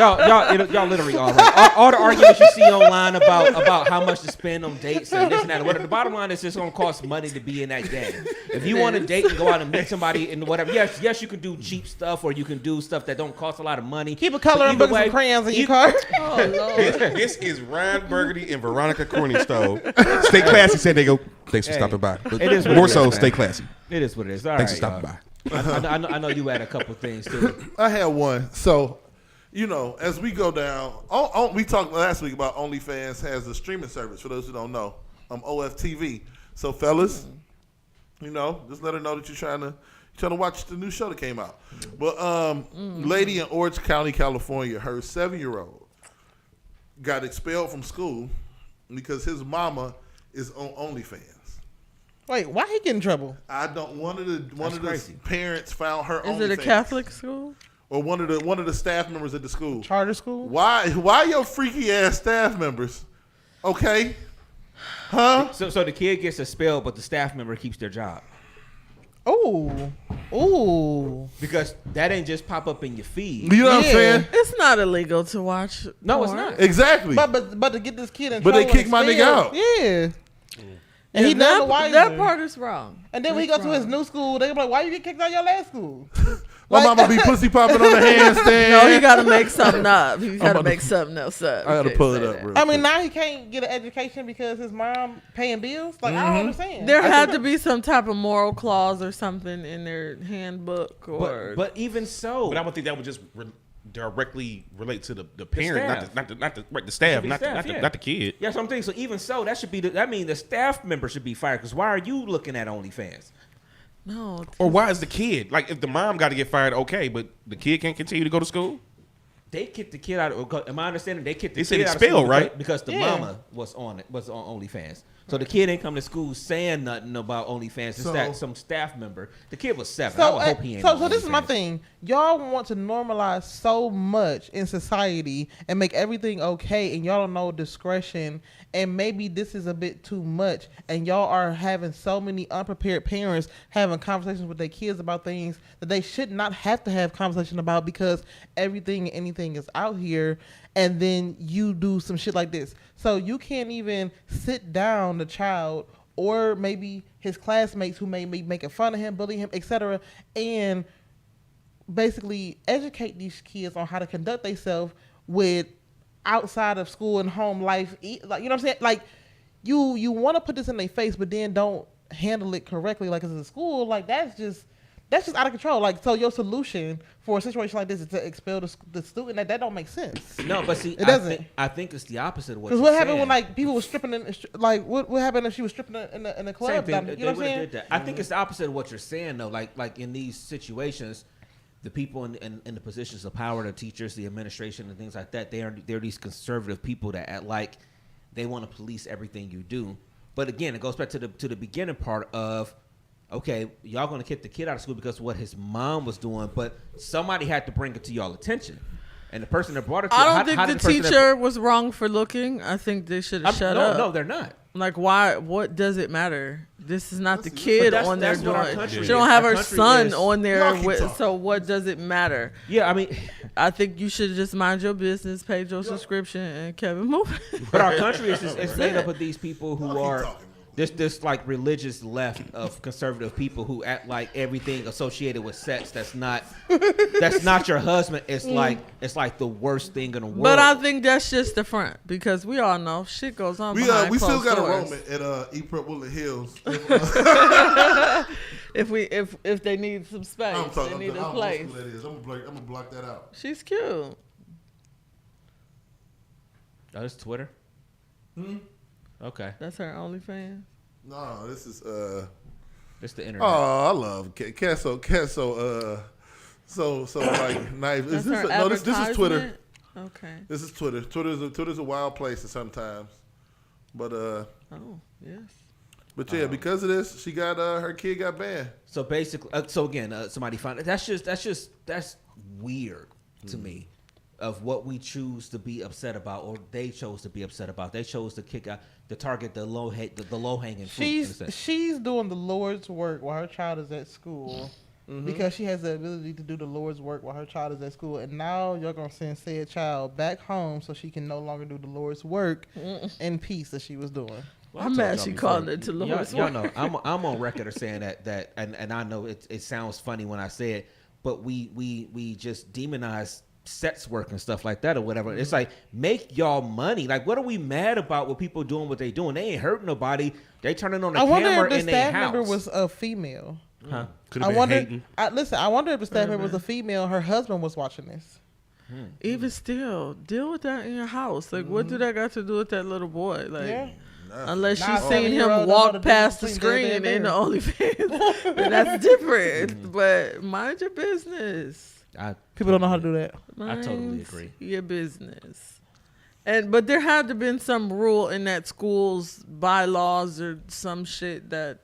Y'all literally all right. All the arguments you see online about how much to spend on dates and this and that. The bottom line is it's gonna cost money to be in that game. If you want to date and go out and meet somebody and whatever, yes, you can do cheap stuff or you can do stuff that don't cost a lot of money. Keep a coloring book and some crayons in your car. Oh Lord. This is Ryan Burgundy and Veronica Corningstone. Stay classy, San Diego. Thanks for stopping by. It is what More it is, so, man. stay classy. It is what it is. All Thanks right, for stopping by. I know you had a couple things too. I had one. So, as we go down, we talked last week about OnlyFans has a streaming service. For those who don't know, OFTV. So, fellas, just let her know that you're trying to watch the new show that came out. But lady in Orange County, California, her 7-year-old got expelled from school because his mama is on OnlyFans. Wait, why he get in trouble? I don't. One of the parents found her. Is it a Catholic school? Or one of the staff members at the school. Charter school? Why your freaky ass staff members? Okay, huh? So the kid gets expelled, but the staff member keeps their job. Ooh. Because that ain't just pop up in your feed. You know what I'm saying? It's not illegal to watch. No, it's porn. not. Exactly. But to get this kid in But trouble. they kicked my nigga out. Yeah. And he that, none the wiser. that part is wrong. And then when he goes to his new school, they be like, why you get kicked out of your last school? My mama be pussy popping on the handstand. No, he got to make something up. He got to make something else up. I got to You pull can't it say up that. real I quick. mean, now he can't get an education because his mom paying bills. Like, I don't understand. There had to be some type of moral clause or something in their handbook, or But even so, But I would think that would just directly relate to the parent, staff. not the staff, not the kid. Yeah, so I'm thinking. So even so, that should be that means the staff member should be fired because why are you looking at OnlyFans? No. Or why is the kid like if the mom got to get fired? Okay, but the kid can't continue to go to school. They kicked the kid out. Am I understanding? They kicked the said kid it's out of school spelled, right? because the mama was on OnlyFans. So the kid ain't come to school saying nothing about OnlyFans. It's that some staff member. The kid was 7. I would hope he ain't. So this is my thing. Y'all want to normalize so much in society and make everything okay, and y'all don't know discretion. And maybe this is a bit too much. And y'all are having so many unprepared parents having conversations with their kids about things that they should not have to have conversation about because everything and anything is out here. And then you do some shit like this. So you can't even sit down the child or maybe his classmates who may be making fun of him, bullying him, etc., and basically educate these kids on how to conduct themselves with outside of school and home life. Like, you know what I'm saying? Like, you want to put this in their face, but then don't handle it correctly. Like, it's a school. Like, that's just out of control. Like, so your solution for a situation like this is to expel the student. That don't make sense. No, but see, it doesn't. I think it's the opposite of what. Because what happened when like people were stripping in, like what happened if she was stripping in the club? You know what I'm saying? Did that. I think it's the opposite of what you're saying though. Like in these situations, the people in the positions of power, the teachers, the administration, and things like that, they're these conservative people that act like they want to police everything you do. But again, it goes back to the beginning part of, okay, y'all gonna kick the kid out of school because of what his mom was doing, but somebody had to bring it to y'all attention. And the person that brought it to I don't think the teacher was wrong for looking. I think they should have shut up. No, they're not. Like, why? What does it matter? This is not the kid on there doing. She don't is. have Our her country son is- on there with. So what does it matter? Yeah, I mean, I think you should just mind your business, pay your subscription, and keep it moving. but our country is made up of these people who are this like religious left of conservative people who act like everything associated with sex that's not your husband. It's like the worst thing in the world. But I think that's just the front because we all know shit goes on. We behind still closed got doors. a roman at E-Prep Woodland Hills. If they need some space, I'm talking. they need I a don't know place. who that is. I'm gonna block that out. She's cute. Oh, that's Twitter. Okay, That's her OnlyFans. No, this is it's the internet. Oh, I love Cat. So like nice. That's Is this her this is Twitter. advertisement? Okay. This is Twitter. Twitter's a wild place sometimes. But Oh, yes. But yeah, because of this, she got her kid got banned. So basically, somebody found it. That's weird to me. Of what we choose to be upset about, or they chose to be upset about. They chose to kick out, to target the low hanging fruit. She's doing the Lord's work while her child is at school, because she has the ability to do the Lord's work while her child is at school. And now you're gonna send said child back home so she can no longer do the Lord's work in peace that she was doing. Well, I'm mad she called it to Lord's y'all work. know I'm on record of saying that and I know it sounds funny when I say it, but we just demonize sex work and stuff like that or whatever. It's like, make y'all money. Like, what are we mad about with people doing what they doing? They ain't hurting nobody. They turning on the camera in their house. I wonder if the staff member was a female. Huh? Could have been hating. I wonder if the staff member was a female. Her husband was watching this. Even still, deal with that in your house. Like, what do that got to do with that little boy? Like, unless she seen him walk past the screen in the OnlyFans, then that's different. But mind your business. People don't know how to do that. I totally agree. Your business. But there had to been some rule in that school's bylaws or some shit that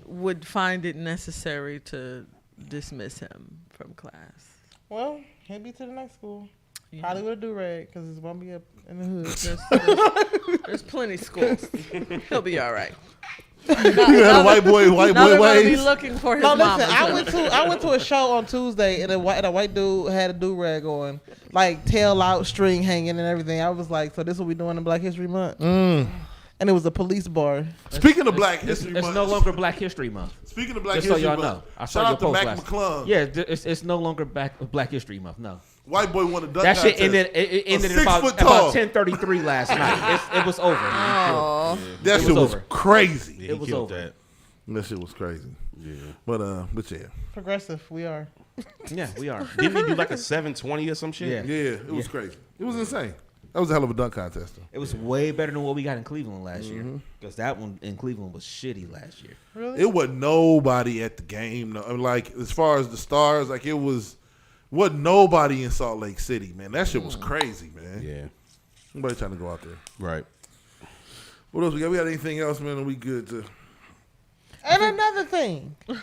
would find it necessary to dismiss him from class. Well, he'll be to the next school. Probably with a do-rag because it's going to be up in the hood. There's plenty of schools. He'll be all right. You had a white boy Be ways. looking for his No, mama. listen, I went to a show on Tuesday and a white dude had a do-rag on, like tail out, string hanging and everything. I was like, so this is what we doing in Black History Month? And it was a police bar. Speaking of Black History Month, it's no longer Black History Month. Speaking of Black Just so History y'all Month, know, I shout saw out your to post Mac last. McClung. Yeah, it's no longer Black History Month. No, White boy won a dunk that shit contest. ended A about 6 foot tall. 10:33 last night. It was over. Oh. That It shit was was over. crazy. Yeah, It he was killed over. that. That shit was crazy. Yeah. But yeah. Progressive, we are. Yeah, we are. Didn't he do like a 720 or some shit? Yeah. Yeah, it was crazy. It was insane. That was a hell of a dunk contest, though. It was way better than what we got in Cleveland last year. Because that one in Cleveland was shitty last year. Really? It wasn't nobody at the game. No. Like, as far as the stars, like, wasn't nobody in Salt Lake City, man. That shit was crazy, man. Yeah. Nobody trying to go out there. Right. What else we got? We got anything else, man? Are we good to... And another thing. No.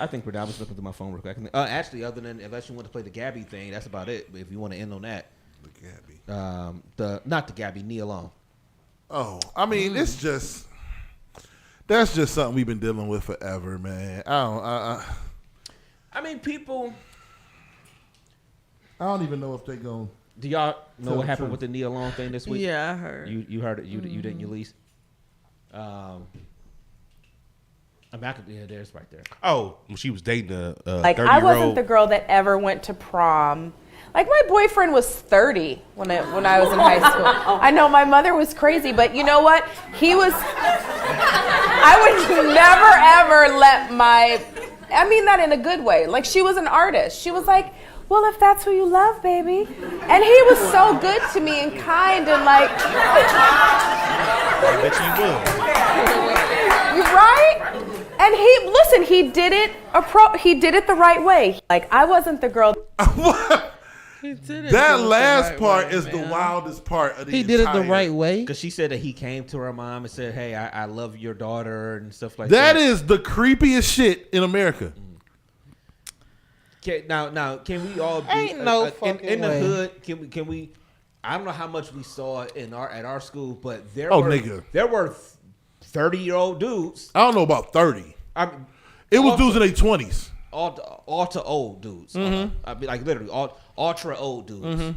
I think we're done. I was looking through my phone real quick. Actually, other than unless you want to play the Gabby thing, that's about it. If you want to end on that. The Gabby. Not the Gabby, knee alone. Oh, I mean, it's just... That's just something we've been dealing with forever, man. I mean, people... I don't even know if they going... Do y'all know Tell what the happened truth. with the knee alone thing this week? Yeah, I heard. You heard it? You didn't, you least? There's right there. Oh, when she was dating a 30-year-old. I wasn't the girl that ever went to prom. Like, my boyfriend was 30 when I was in high school. I know my mother was crazy, but you know what? I would never ever let I mean that in a good way. Like, she was an artist. She was like, well, if that's who you love, baby. And he was so good to me and kind and like. I bet you would. You right? And he did it the right way. Like, I wasn't the girl. He did it That the last right part way, is man. the wildest part of the He did it the entire- right way. Because she said that he came to her mom and said, hey, I love your daughter and stuff like that. That is the creepiest shit in America. Now, can we all be Ain't no fucking in the way. hood? Can we? I don't know how much we saw at our school, but there Oh, were nigga. there were 30-year-old dudes. I don't know about 30. I mean, It was also- dudes in their 20s. all to old dudes. I mean, like literally ultra old dudes.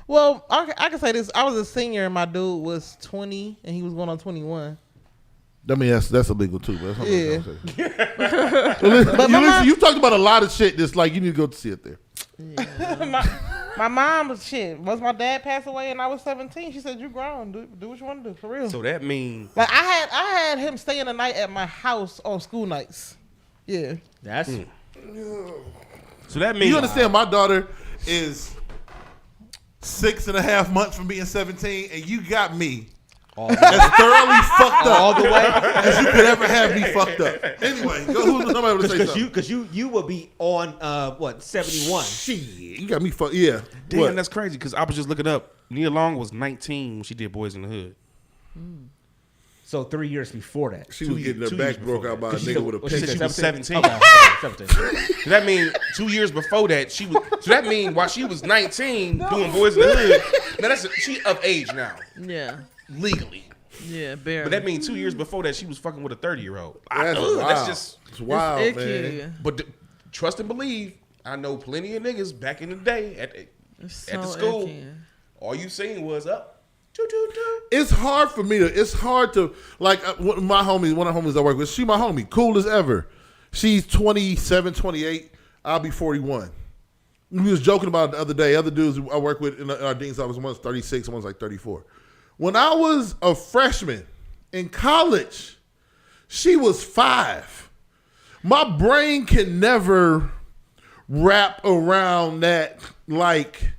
Well, I can say this. I was a senior and my dude was 20 and he was going on 21. I mean, that's illegal too. But that's Yeah. But you talked about a lot of shit that's like you need to go to see it there. My mom was shit. Once my dad passed away and I was 17, she said, "You grown. Do what you want to do for real." So that means Like I had him staying the night at my house on school nights. Yeah. That's so that means You understand? My daughter is 6.5 months from being 17, and you got me as thoroughly fucked up all the way. as you could ever have me fucked up. Anyway, somebody want to say something. Because you will be on 71. Shit, you got me fucked. Yeah. Damn, What? that's crazy. Because I was just looking up. Nia Long was 19 when she did Boys in the Hood. So 3 years before that. She was getting her 2 back years broke before out by a that. nigga with a She said pinch. she was 17. Okay, 17. So that means 2 years before that she was. So that means while she was 19 doing Boys in the Hood. Now she of age now Yeah. legally. Yeah, barely. But that means 2 years before that she was fucking with a 30-year-old. That's wild. That's just. It's wild, It's man. icky. But trust and believe. I know plenty of niggas back in the day at the So school. icky. All you seen was up. It's hard for me to. It's hard to like one of my homies I work with. She my homie, cool as ever. She's 27, 28. I'll be 41. We was joking about it the other day. Other dudes I work with in our dean's office, one's 36, one's like 34. When I was a freshman in college, she was 5. My brain can never wrap around that like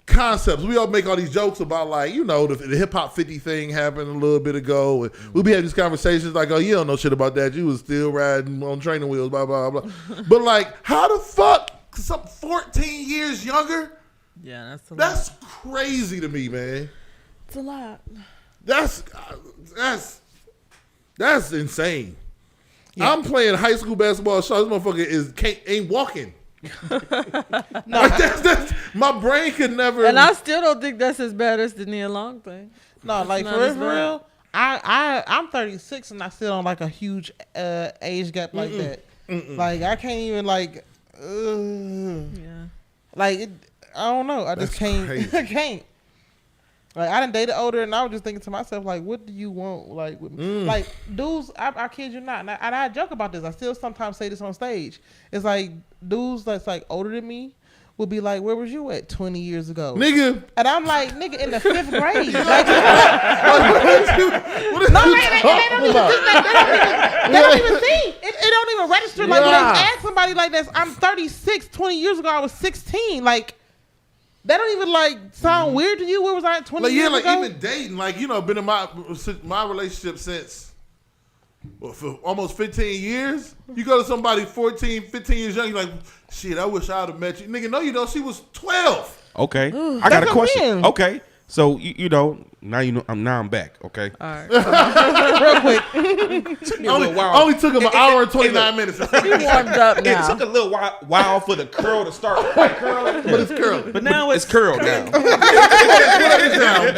concepts. We all make all these jokes about like, you know, the hip hop 50 thing happened a little bit ago. And we'll be having these conversations like, oh, you don't know shit about that. You was still riding on training wheels, blah, blah, blah. But like, how the fuck, some 14 years younger? Yeah, that's a That's lot. crazy to me, man. It's a lot. That's insane. Yeah. I'm playing high school basketball. This motherfucker ain't walking. No, that's my brain could never. And I still don't think that's as bad as the Nia Long thing. No, like not for as real. I'm 36 and I still don't like a huge age gap like that. Like I can't even like. Yeah. Like I don't know. I just can't. crazy. I can't. Like I done dated older, and I was just thinking to myself, like, what do you want? Like, with me? Like dudes, I kid you not, and I joke about this. I still sometimes say this on stage. It's like dudes that's like older than me would be like, "Where was you at 20 years ago, Nigga. And I'm like, "Nigga, in the 5th grade." Like, What are you talking about? they don't even think. It don't even register. Like, when Yeah. they ask somebody like this, I'm 36. 20 years ago, I was 16. Like, that don't even, like, sound weird to you? Where was I at 20 Like, years yeah, like ago? even dating, like, you know, been in my relationship since for almost 15 years. You go to somebody 14, 15 years young, you're like, shit, I wish I would have met you. Nigga, no, you don't. She was 12. Okay, I got a that's what question. I'm saying. Okay, so you know I'm back. Okay, All right. Real quick. Only took him an hour and 29 minutes. You warmed up it now. took a little while for the curl to start curling, But it's curly. But now it's curled now. Down.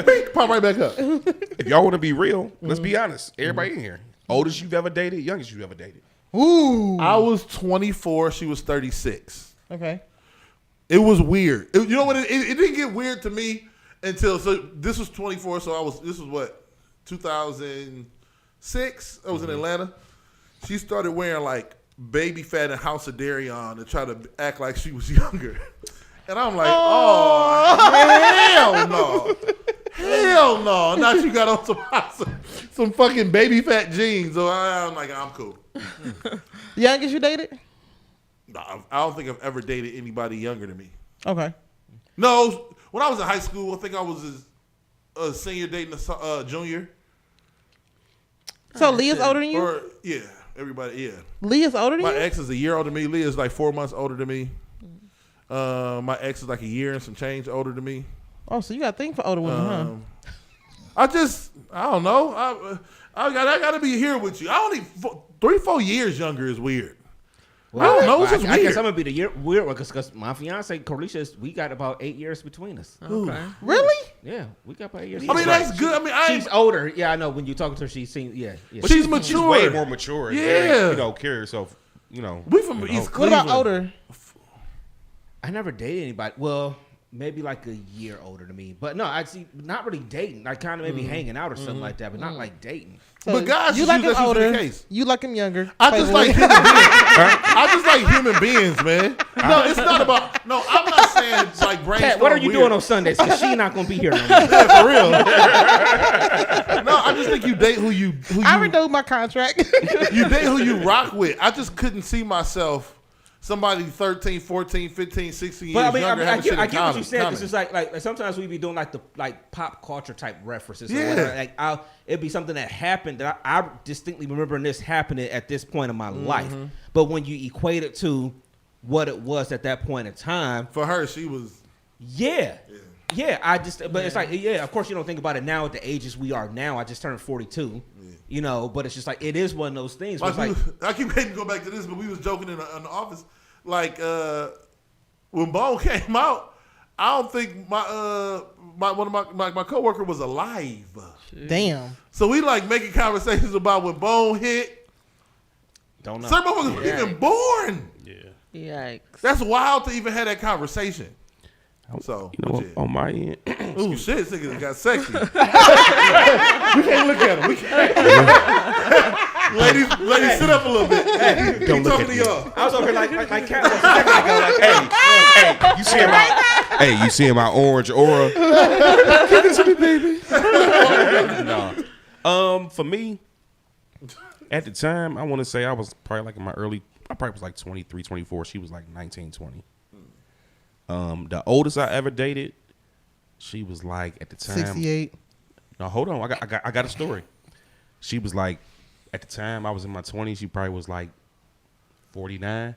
Bink, pop right back up. If y'all want to be real, let's be honest. Everybody in here, oldest you've ever dated, youngest you've ever dated. Ooh. I was 24. She was 36. Okay. It was weird. You know what? It didn't get weird to me until this was 24. So this was what 2006. I was in Atlanta. She started wearing like baby fat and House of Dairy on to try to act like she was younger. And I'm like, hell no. Hell no. Now she got on some fucking baby fat jeans. So I'm like, I'm cool. Youngest you dated? No, I don't think I've ever dated anybody younger than me. Okay. No, when I was in high school, I think I was a senior dating a junior. So Leah's older than you? Or, yeah, everybody, yeah. Leah's older than My you? ex is a year older than me. Leah's like 4 months older than me. My ex is like a year and some change older than me. Oh, so you got a thing for older women, huh? I don't know. I gotta be here with you. I only 3-4 years younger is weird. Well, I don't know. It's just I guess weird. I'm gonna be the weird one because my fiance Carlicia, we got about 8 years between us. Okay. Really? Yeah, we got about 8 years. I mean, that's good. I mean, She's older. Yeah, I know. When you talking to her, she seems yeah. But she's mature. She's way more mature. And Yeah. very, carry herself. We from East What Cleveland. about older? I never dated anybody. Well, maybe like a year older than me. But no, I see not really dating. Like kind of maybe hanging out or something like that, but not like dating. So But guys, you like him that's usually older. the case. You like him younger. I just like human beings. I just like human beings, man. No, it's not about. No, I'm not saying like brainstorm. Kat, what are you weird. doing on Sundays? Because she's not gonna be here no more. Yeah, for real. No, I just think you date who you I renewed my contract. you date who you rock with. I just couldn't see myself somebody 13, 14, 15, 16 years But I mean, younger I having shit get in what you common. said. It's just like sometimes we be doing like the pop culture type references. Yeah. Or whatever. Like it'd be something that happened that I distinctly remember this happening at this point in my life. But when you equate it to what it was at that point in time, For her, she was. yeah. I just, but it's like, yeah, of course you don't think about it now at the ages we are now. I just turned 42, but it's just like, it is one of those things. Where Like it's like, I keep hating to go back to this, but we was joking in the office. Like, when Bone came out, I don't think one of my coworker was alive. Damn. So we like making conversations about when Bone hit. don't know. Some motherfuckers was even born. Yikes. That's wild to even have that conversation. So, but yeah. On my end, Ooh, shit, this nigga got sexy. We can't look at him. We can't. ladies, sit up a little bit. Hey, don't look talking at to me. y'all. I was over here like Kat was a second ago. Like, hey, you seeing my orange aura? Give it to me, baby. No. For me, at the time, I want to say I was probably like in my early. I probably was like 23, 24. She was like 19, 20. The oldest I ever dated, she was like at the time 68. No, hold on. I got a story. She was like at the time I was in my 20s. She probably was like 49.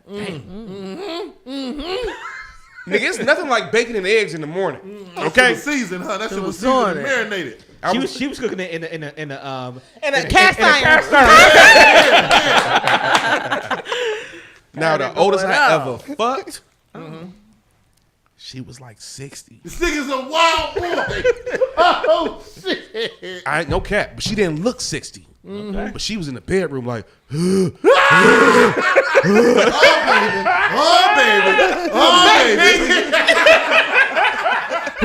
Nigga, it's nothing like bacon and eggs in the morning. Okay, That shit was seasoned, huh? That shit was was seasoned doing and it. marinated. she was cooking it in a cast iron. now the oldest I ever fucked. She was like 60. This nigga's a wild boy. Oh shit! I ain't no cap, but she didn't look 60. But she was in the bedroom like, Oh baby!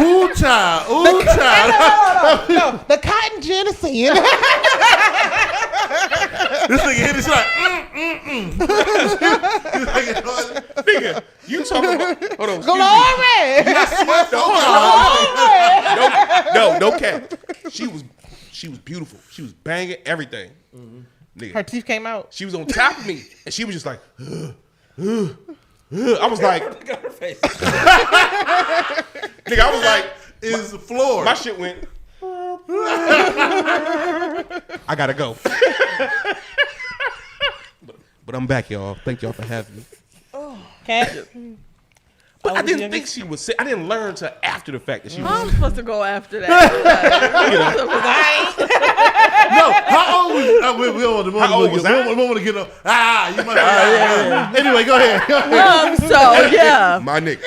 Ooh child! Ooh child! No, the cotton gin is saying. This nigga hit his like, nigga, Nigga, you talking about? Hold on. Glory. No cap. She was beautiful. She was banging everything. Nigga, Her teeth came out. she was on top of me, and she was just like, I was like, nigga, I was like, Is the floor. my shit went. I gotta go. But I'm back, y'all. Thank y'all for having me. Cat. But I didn't think she was sick. I didn't learn till after the fact that she was I'm sick. supposed to go after that. No, how old was we don't want to get up. You might Anyway, go ahead. So yeah, My nigga.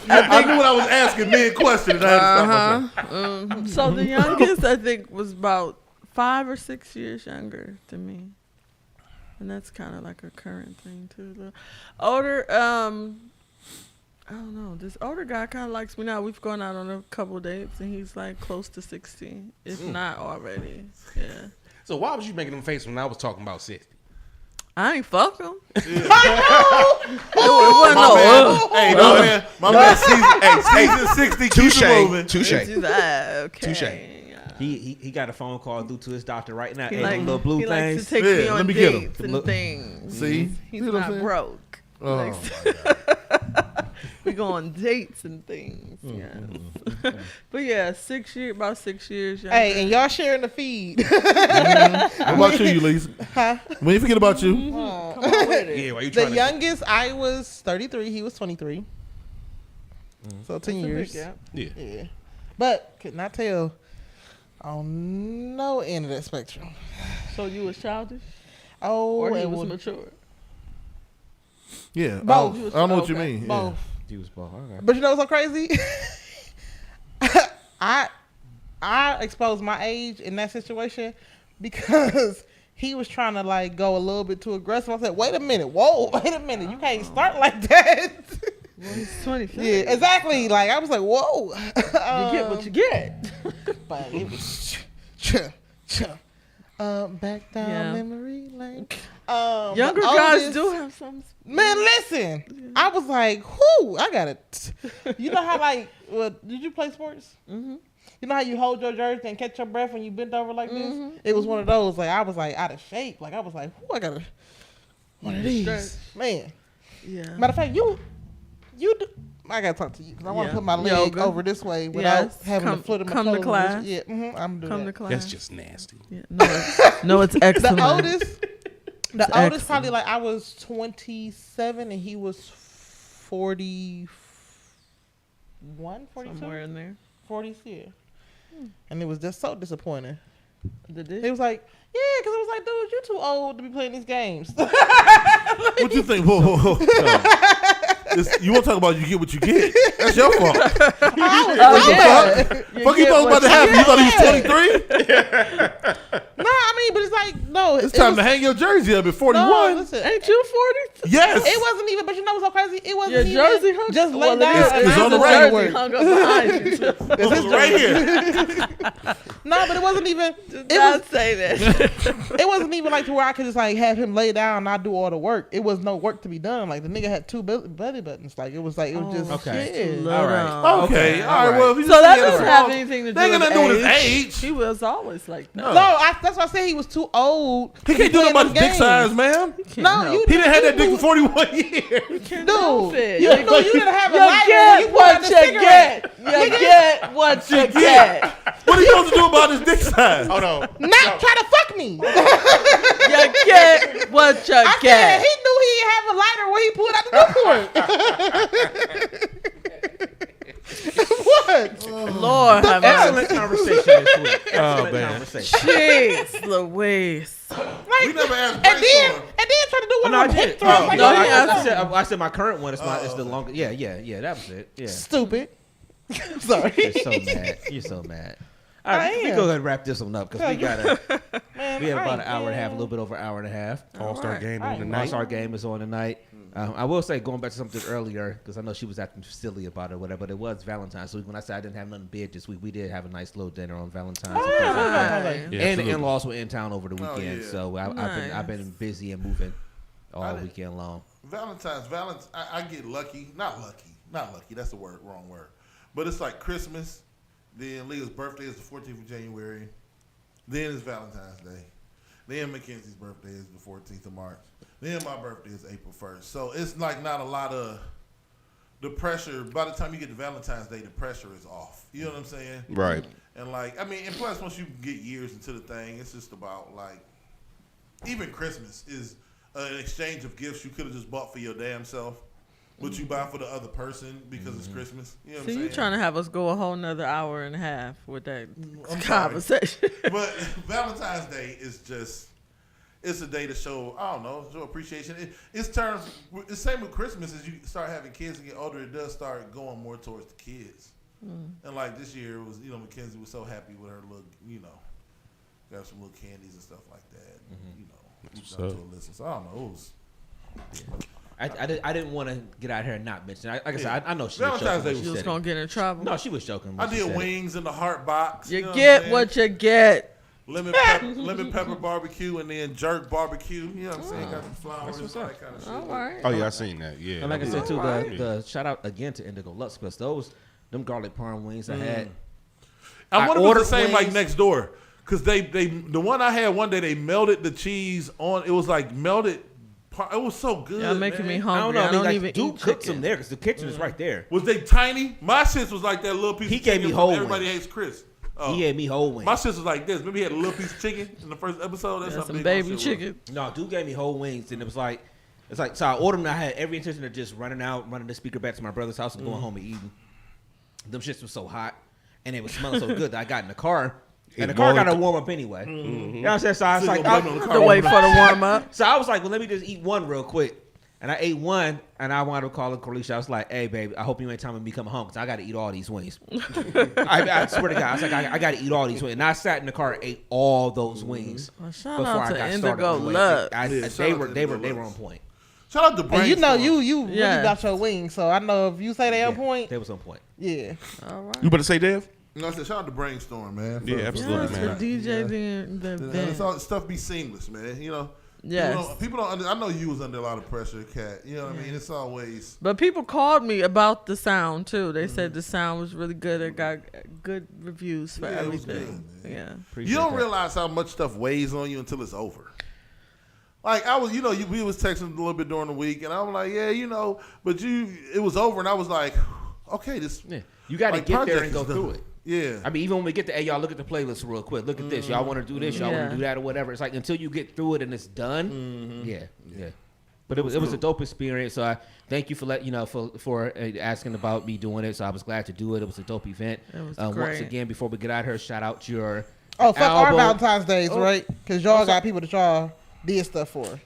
I knew what I was asking mid-question, and I had to stop myself. so the youngest I think was about 5 or 6 years younger than me, and that's kind of like a current thing too. The older, I don't know. This older guy kind of likes me now. We've gone out on a couple dates, and he's like close to 60, if not already. Yeah, So why was you making them face when I was talking about 60? I ain't fuck him. Hey, no, man. My man, season 60, keep it moving. Touche. Okay. Touche. He got a phone call due to his doctor right now. He, Hey, like, them little blue he likes things. to take Yeah, me let on me get 'em. dates Them and look- things. See? He's See what I'm not saying? broke. Oh, Likes- my God. We go on dates and things. Yes. But yeah, about 6 years younger. Hey, and y'all sharing the feed. What about you, Lisa? Huh? When you forget about you? Come on with it. Yeah, why you The trying to... youngest, I was 33. He was 23. So 10 That's a big years. gap. Yeah. Yeah. But could not tell on no end of that spectrum. So you was childish? Oh, Or he it was would mature? Yeah. Both. I don't know what you Okay. mean. Yeah. both. He was bald. Okay. But you know what's so crazy? I exposed my age in that situation because he was trying to like go a little bit too aggressive. I said, wait a minute, whoa, wait a minute, you can't start like that. Well, he's 23. Yeah, exactly. Like I was like, whoa. You get what you get. But it was back down Yeah. memory lane. Younger the guys oldest- do have some. Man, listen. I was like, whoo, I got it. You know how like, did you play sports? Mm-hmm. You know how you hold your jersey and catch your breath when you bent over like this? It was one of those. Like I was like out of shape. Like I was like, whoo, I got one of these. Stretch. Man. Yeah. Matter of fact, you do. I gotta talk to you because I want to Yeah. put my leg Yoga. over this way without Yes. having Come- to foot in my come to toes. class. Yeah, I'm doing Come to that. class. That's just nasty. Yeah. No, it's excellent. The oldest excellent. probably like I was 27 and he was 41, 42, Somewhere in there. 40s, yeah. And it was just so disappointing. Did He it? was like, yeah, because it was like, dude, you too old to be playing these games. What you think? Whoa. You want to talk about you get what you get? That's your fault. Oh, yeah. Fuck you thought was about to happen? You thought he was 23? No, I mean, but it's like, no. It's time to hang your jersey up at 41. No, listen. Ain't you 40? Yes. It wasn't even, but you know what's so crazy? It wasn't Your even jersey hung just lay well, down. it is. and It's I on the was right. at Jersey work. hung up behind you. It's his right jersey. here. No, but it wasn't even. Do It not was. say that. It wasn't even like to where I could just like have him lay down and I do all the work. It was no work to be done. Like the nigga had two belly buttons. Like it was just Okay. yeah. All right. Okay. All right. Well, if you So just that say doesn't that's have wrong, anything to do they ain't with got nothing to do with his age. He was always like that. No. No, that's why I said he was too old. He to be can't do nothing playing about his them dick games. size, man. No, you He didn't have that dick for 41 years. Dude, it. you knew you didn't have a You lighter when you get put out what the you cigarette. get. You get what you get. What are you supposed to do about his dick size? Hold on. Not try to fuck me. You get what you I said get. he knew he didn't have a lighter when he pulled out the Newport. What? Lord have mercy. Excellent conversation this week. Excellent man. conversation. Jeez Louise. We never asked And then try to do one No, I of them did. hip thrusts. Like No, that. he asked- I said my current one is it's the longest. Yeah. That was it. Yeah. Stupid. Sorry. You're so mad. You're so mad. All right, we am. go ahead and wrap this one up because we got Man, we have I about an ain't- hour and a half, a little bit over an hour and a half. All-Star game on All right. tonight. All-Star game is on tonight. I will say, going back to something earlier, because I know she was acting silly about it or whatever, but it was Valentine's. So when I said I didn't have nothing big this week, we did have a nice little dinner on Valentine's. and things like that. Nice. Yeah, And the absolutely. in-laws were in town over the weekend, yeah. so I've been busy and moving all weekend long. Valentine's. I get lucky. Not lucky. That's the wrong word. But it's like Christmas. Then Leah's birthday is the 14th of January. Then it's Valentine's Day. Then Mackenzie's birthday is the 14th of March. Then my birthday is April 1st. So it's like not a lot of the pressure. By the time you get to Valentine's Day, the pressure is off. You know what I'm saying? Right. And like, I mean, and plus once you get years into the thing, it's just about like, even Christmas is an exchange of gifts you could have just bought for your damn self. What you buy for the other person because it's Christmas. You know what I'm saying? you're trying to have us go a whole nother hour and a half with that I'm conversation. But Valentine's Day is just, it's a day to show, I don't know, show appreciation. It's same with Christmas. As you start having kids and get older, it does start going more towards the kids. And like this year, it was, Mackenzie was so happy with her little, got some little candies and stuff like that. To a listen. So I don't know. It was, I didn't want to get out here and not mention. Like I said, I know she was Valentine's Day joking. You was going to get in trouble. No, she was joking. I did wings in the heart box. You know get what you get. Lemon pepper barbecue and then jerk barbecue. You know what I'm saying? Got the flowers, what's that up. kind of shit. All right. Oh yeah, I seen that. Yeah. And like I said too, the shout out again to Indigo Lux because them garlic parm wings I had. I wonder if ordered it's the same like wings. next door. Because the one I had one day, they melted the cheese on. It was like melted. It was so good. Y'all making man. me hungry. I don't know. even Dude eat cooked chicken. some there because the kitchen is right there. Was they tiny? My sis was like that little piece He of gave chicken me from whole Everybody wings. Hates Chris. Oh. He gave me whole wings. My sis was like this. Maybe he had a little piece of chicken in the first episode. That's Yeah, how some big my baby shit was. chicken. No, dude gave me whole wings, and it's like so I ordered them. And I had every intention of just running the speaker back to my brother's house and going home and eating. Them shits was so hot, and it was smelling so good that I got in the car, and the car got to warm up anyway. You know what I'm saying? So I was like, To wait for the warm up. so I was like, well, let me just eat one real quick. And I ate one, and I wound up calling Corlicia. I was like, hey, baby, I hope you ain't telling me come home because I got to eat all these wings. I swear to God. I was like, I got to eat all these wings. And I sat in the car and ate all those wings Well, shout before out I to got Indigo started. Lux. shout out to They Indigo were Lux. on point. Shout out to And Brainstorm. you know, you really Yes. got your wings, so I know if you say they on point, They was on point. yeah. All right. You better say, Dev? No, I said shout out to Brainstorm, man. Yeah, absolutely, Yes, man. for DJ the And event. it's all, stuff be seamless, man. Yes. People don't. I know you was under a lot of pressure, Kat. You know what I mean? It's always. But people called me about the sound too. They said the sound was really good. It got good reviews for Yeah, it was everything. good, Yeah. Appreciate You don't that. realize how much stuff weighs on you until it's over. Like I was, we was texting a little bit during the week, and I was like, yeah, but it was over, and I was like, okay, this. Yeah. You got to like, get there project and go is done. through it. Yeah. I mean, even when we get to, hey, y'all look at the playlist real quick. Look at this. Y'all want to do this. Y'all want Yeah. to do that or whatever. It's like until you get through it and it's done. Yeah. But it was a dope experience. So I thank you for asking about me doing it. So I was glad to do it. It was a dope event. It was Once great. again, before we get out here, shout out your Oh, fuck our album. Valentine's Days, Oh. right? Because y'all got people that y'all did stuff for.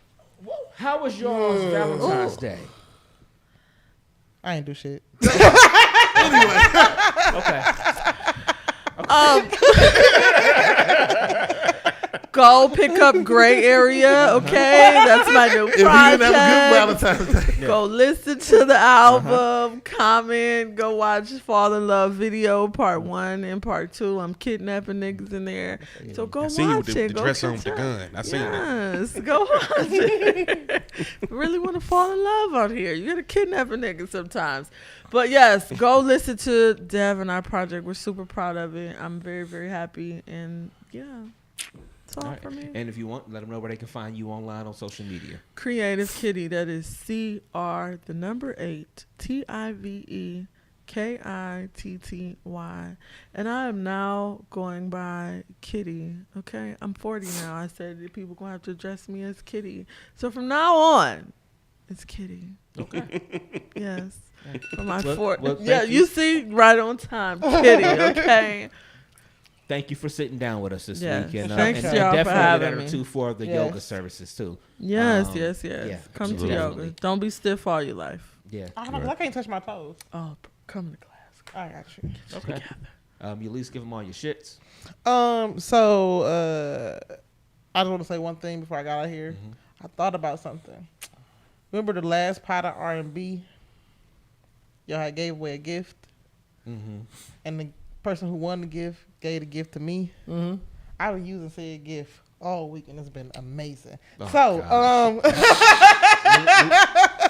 How was y'all's Valentine's Day? I ain't do shit. Okay. Go pick up Gray Area, okay? That's my new If you didn't have a good project. Valentine's Day. Go listen to the album, comment, go watch Fall in Love video part 1 and part 2. I'm kidnapping niggas in there. So go I watch seen you with it. the Go dress on with the catch gun. up. I seen that. Yes, go watch it. Really want to fall in love out here. You gotta kidnap a nigga sometimes. But yes, go listen to Dev and our project. We're super proud of it. I'm very, very happy. And yeah, that's all for me. And if you want, let them know where they can find you online on social media. Creative Kitty. That is CR8 TIVEKITTY. And I am now going by Kitty. Okay, I'm 40 now. I said that people gonna have to address me as Kitty. So from now on, it's Kitty. Okay. Yes. For my Well, thank yeah, you. you see, right on time, Kitty. Okay. Thank you for sitting down with us this Yes. week. And, Thanks, and y'all, for definitely having that me. too for the Yes. yoga services too. Yes, Um, yes. yeah, Come to absolutely. yoga. Don't be stiff all your life. Yeah. I can't touch my toes. Oh, come to class. I got you. Okay. You at least give them all your shits. So I just want to say one thing before I got out here. I thought about something. Remember the last pot of R&B? Y'all had gave away a gift, and the person who won the gift gave the gift to me. I was using said gift all week, and it's been amazing. Oh, So,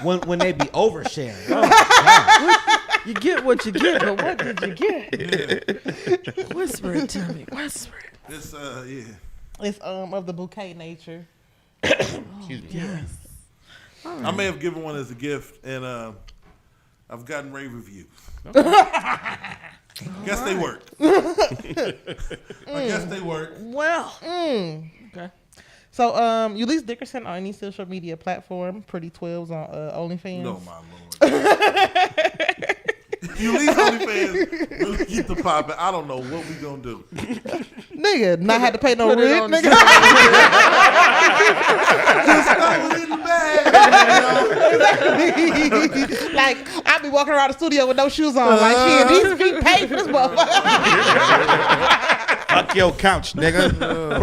when they be oversharing. Oh, You get what you get, but what did you get? Whisper it to me. Whisper it. This yeah. It's of the bouquet nature. Excuse me. Yes. I may have given one as a gift, and I've gotten rave reviews. Guess they work. I guess they work. Well. Okay. So, Ulysses Dickerson on any social media platform. Pretty 12s on OnlyFans. No, my lord. Ulysses OnlyFans really keep the popping. I don't know what we gonna do. Nigga, not had to pay no Put it rent, on nigga. Just throw it in the bag. Like, I be walking around the studio with no shoes on. Like, here, these feet paid for this motherfucker. Fuck your couch, nigga.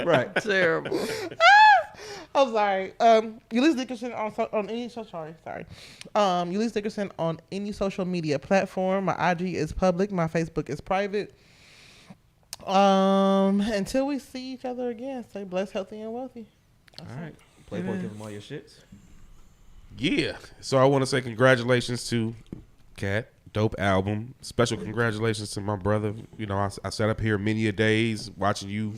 right. Terrible. I'm sorry. Ulysses Dickerson on any Ulysses Dickerson on any social media platform. My IG is public. My Facebook is private. Until we see each other again, stay blessed, healthy, and wealthy. All right. Playboy, give them all your shits. Yeah. So I want to say congratulations to Cat. Dope album. Special congratulations to my brother. You know, I sat up here many a days watching you,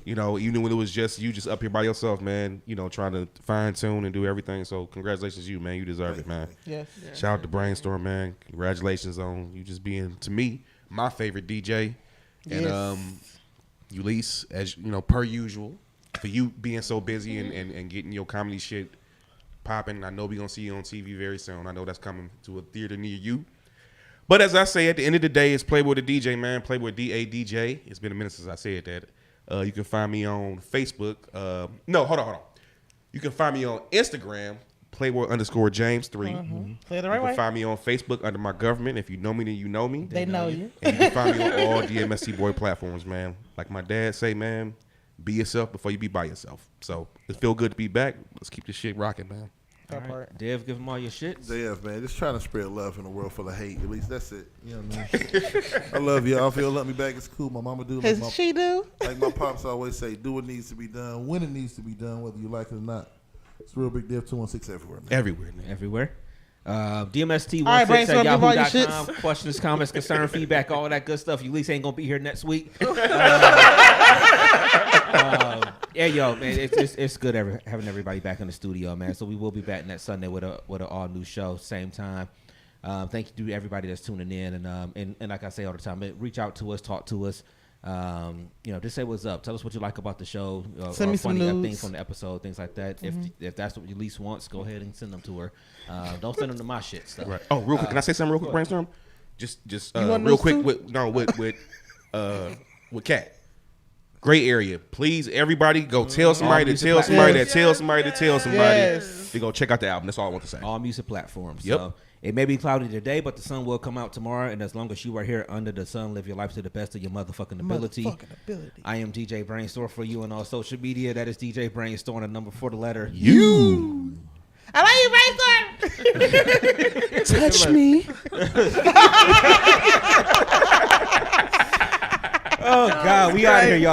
you know, even when it was just you just up here by yourself, man, you know, trying to fine tune and do everything. So congratulations to you, man. You deserve it, man. Yes. Shout out to Brainstorm, man. Congratulations on you just being, to me, my favorite DJ. And Ulysses, as you know, per usual, for you being so busy and getting your comedy shit popping. I know we're gonna see you on TV very soon. I know that's coming to a theater near you. But as I say, at the end of the day, it's Playboy the DJ, man. Playboy D-A-D-J. It's been a minute since I said that. You can find me on Facebook. No, hold on. You can find me on Instagram, Playboy_James3. Say it the You right can way. find me on Facebook under my government. If you know me, then you know me. They know you. And you can find me on all DMST boy platforms, man. Like my dad say, man, be yourself before you be by yourself. So it feel good to be back. Let's keep this shit rocking, man. All right. Dev, give them all your shits. Dev, man, just trying to spread love in a world full of hate. At least that's it. You know what I mean? I love y'all. If y'all let me back, it's cool. My mama do. Like She do? Like my pops always say, do what needs to be done, when it needs to be done, whether you like it or not. It's Real Big Dev 216 everywhere, man. Everywhere, man. Everywhere. DMST16 All right, Brainstorm, give all your yahoo.com. shits. Questions, comments, concern, feedback, all that good stuff. Ulysses ain't gonna be here next week. Yeah, yo, man, it's good having everybody back in the studio, man. So we will be back next Sunday with an all new show, same time. Thank you to everybody that's tuning in, and like I say all the time, reach out to us, talk to us. You know, just say what's up. Tell us what you like about the show. Send me some news. Things from the episode, things like that. If that's what Ulysses wants, go ahead and send them to her. Don't send them to my shit stuff. Right. Oh, real quick, can I say something real quick, Brainstorm? Just want real news quick too? with Cat. Great area. Please, everybody, go tell somebody to music tell somebody platforms. that tell somebody to tell somebody Yes. to go check out the album. That's all I want to say. All music platforms. Yep. So it may be cloudy today, but the sun will come out tomorrow. And as long as you are here under the sun, live your life to the best of your motherfucking ability. I am DJ Brainstorm for you on all social media. That is DJ Brainstorm, the number for the letter You. I love you, Brainstorm. Touch me. Oh God, we out of here, y'all.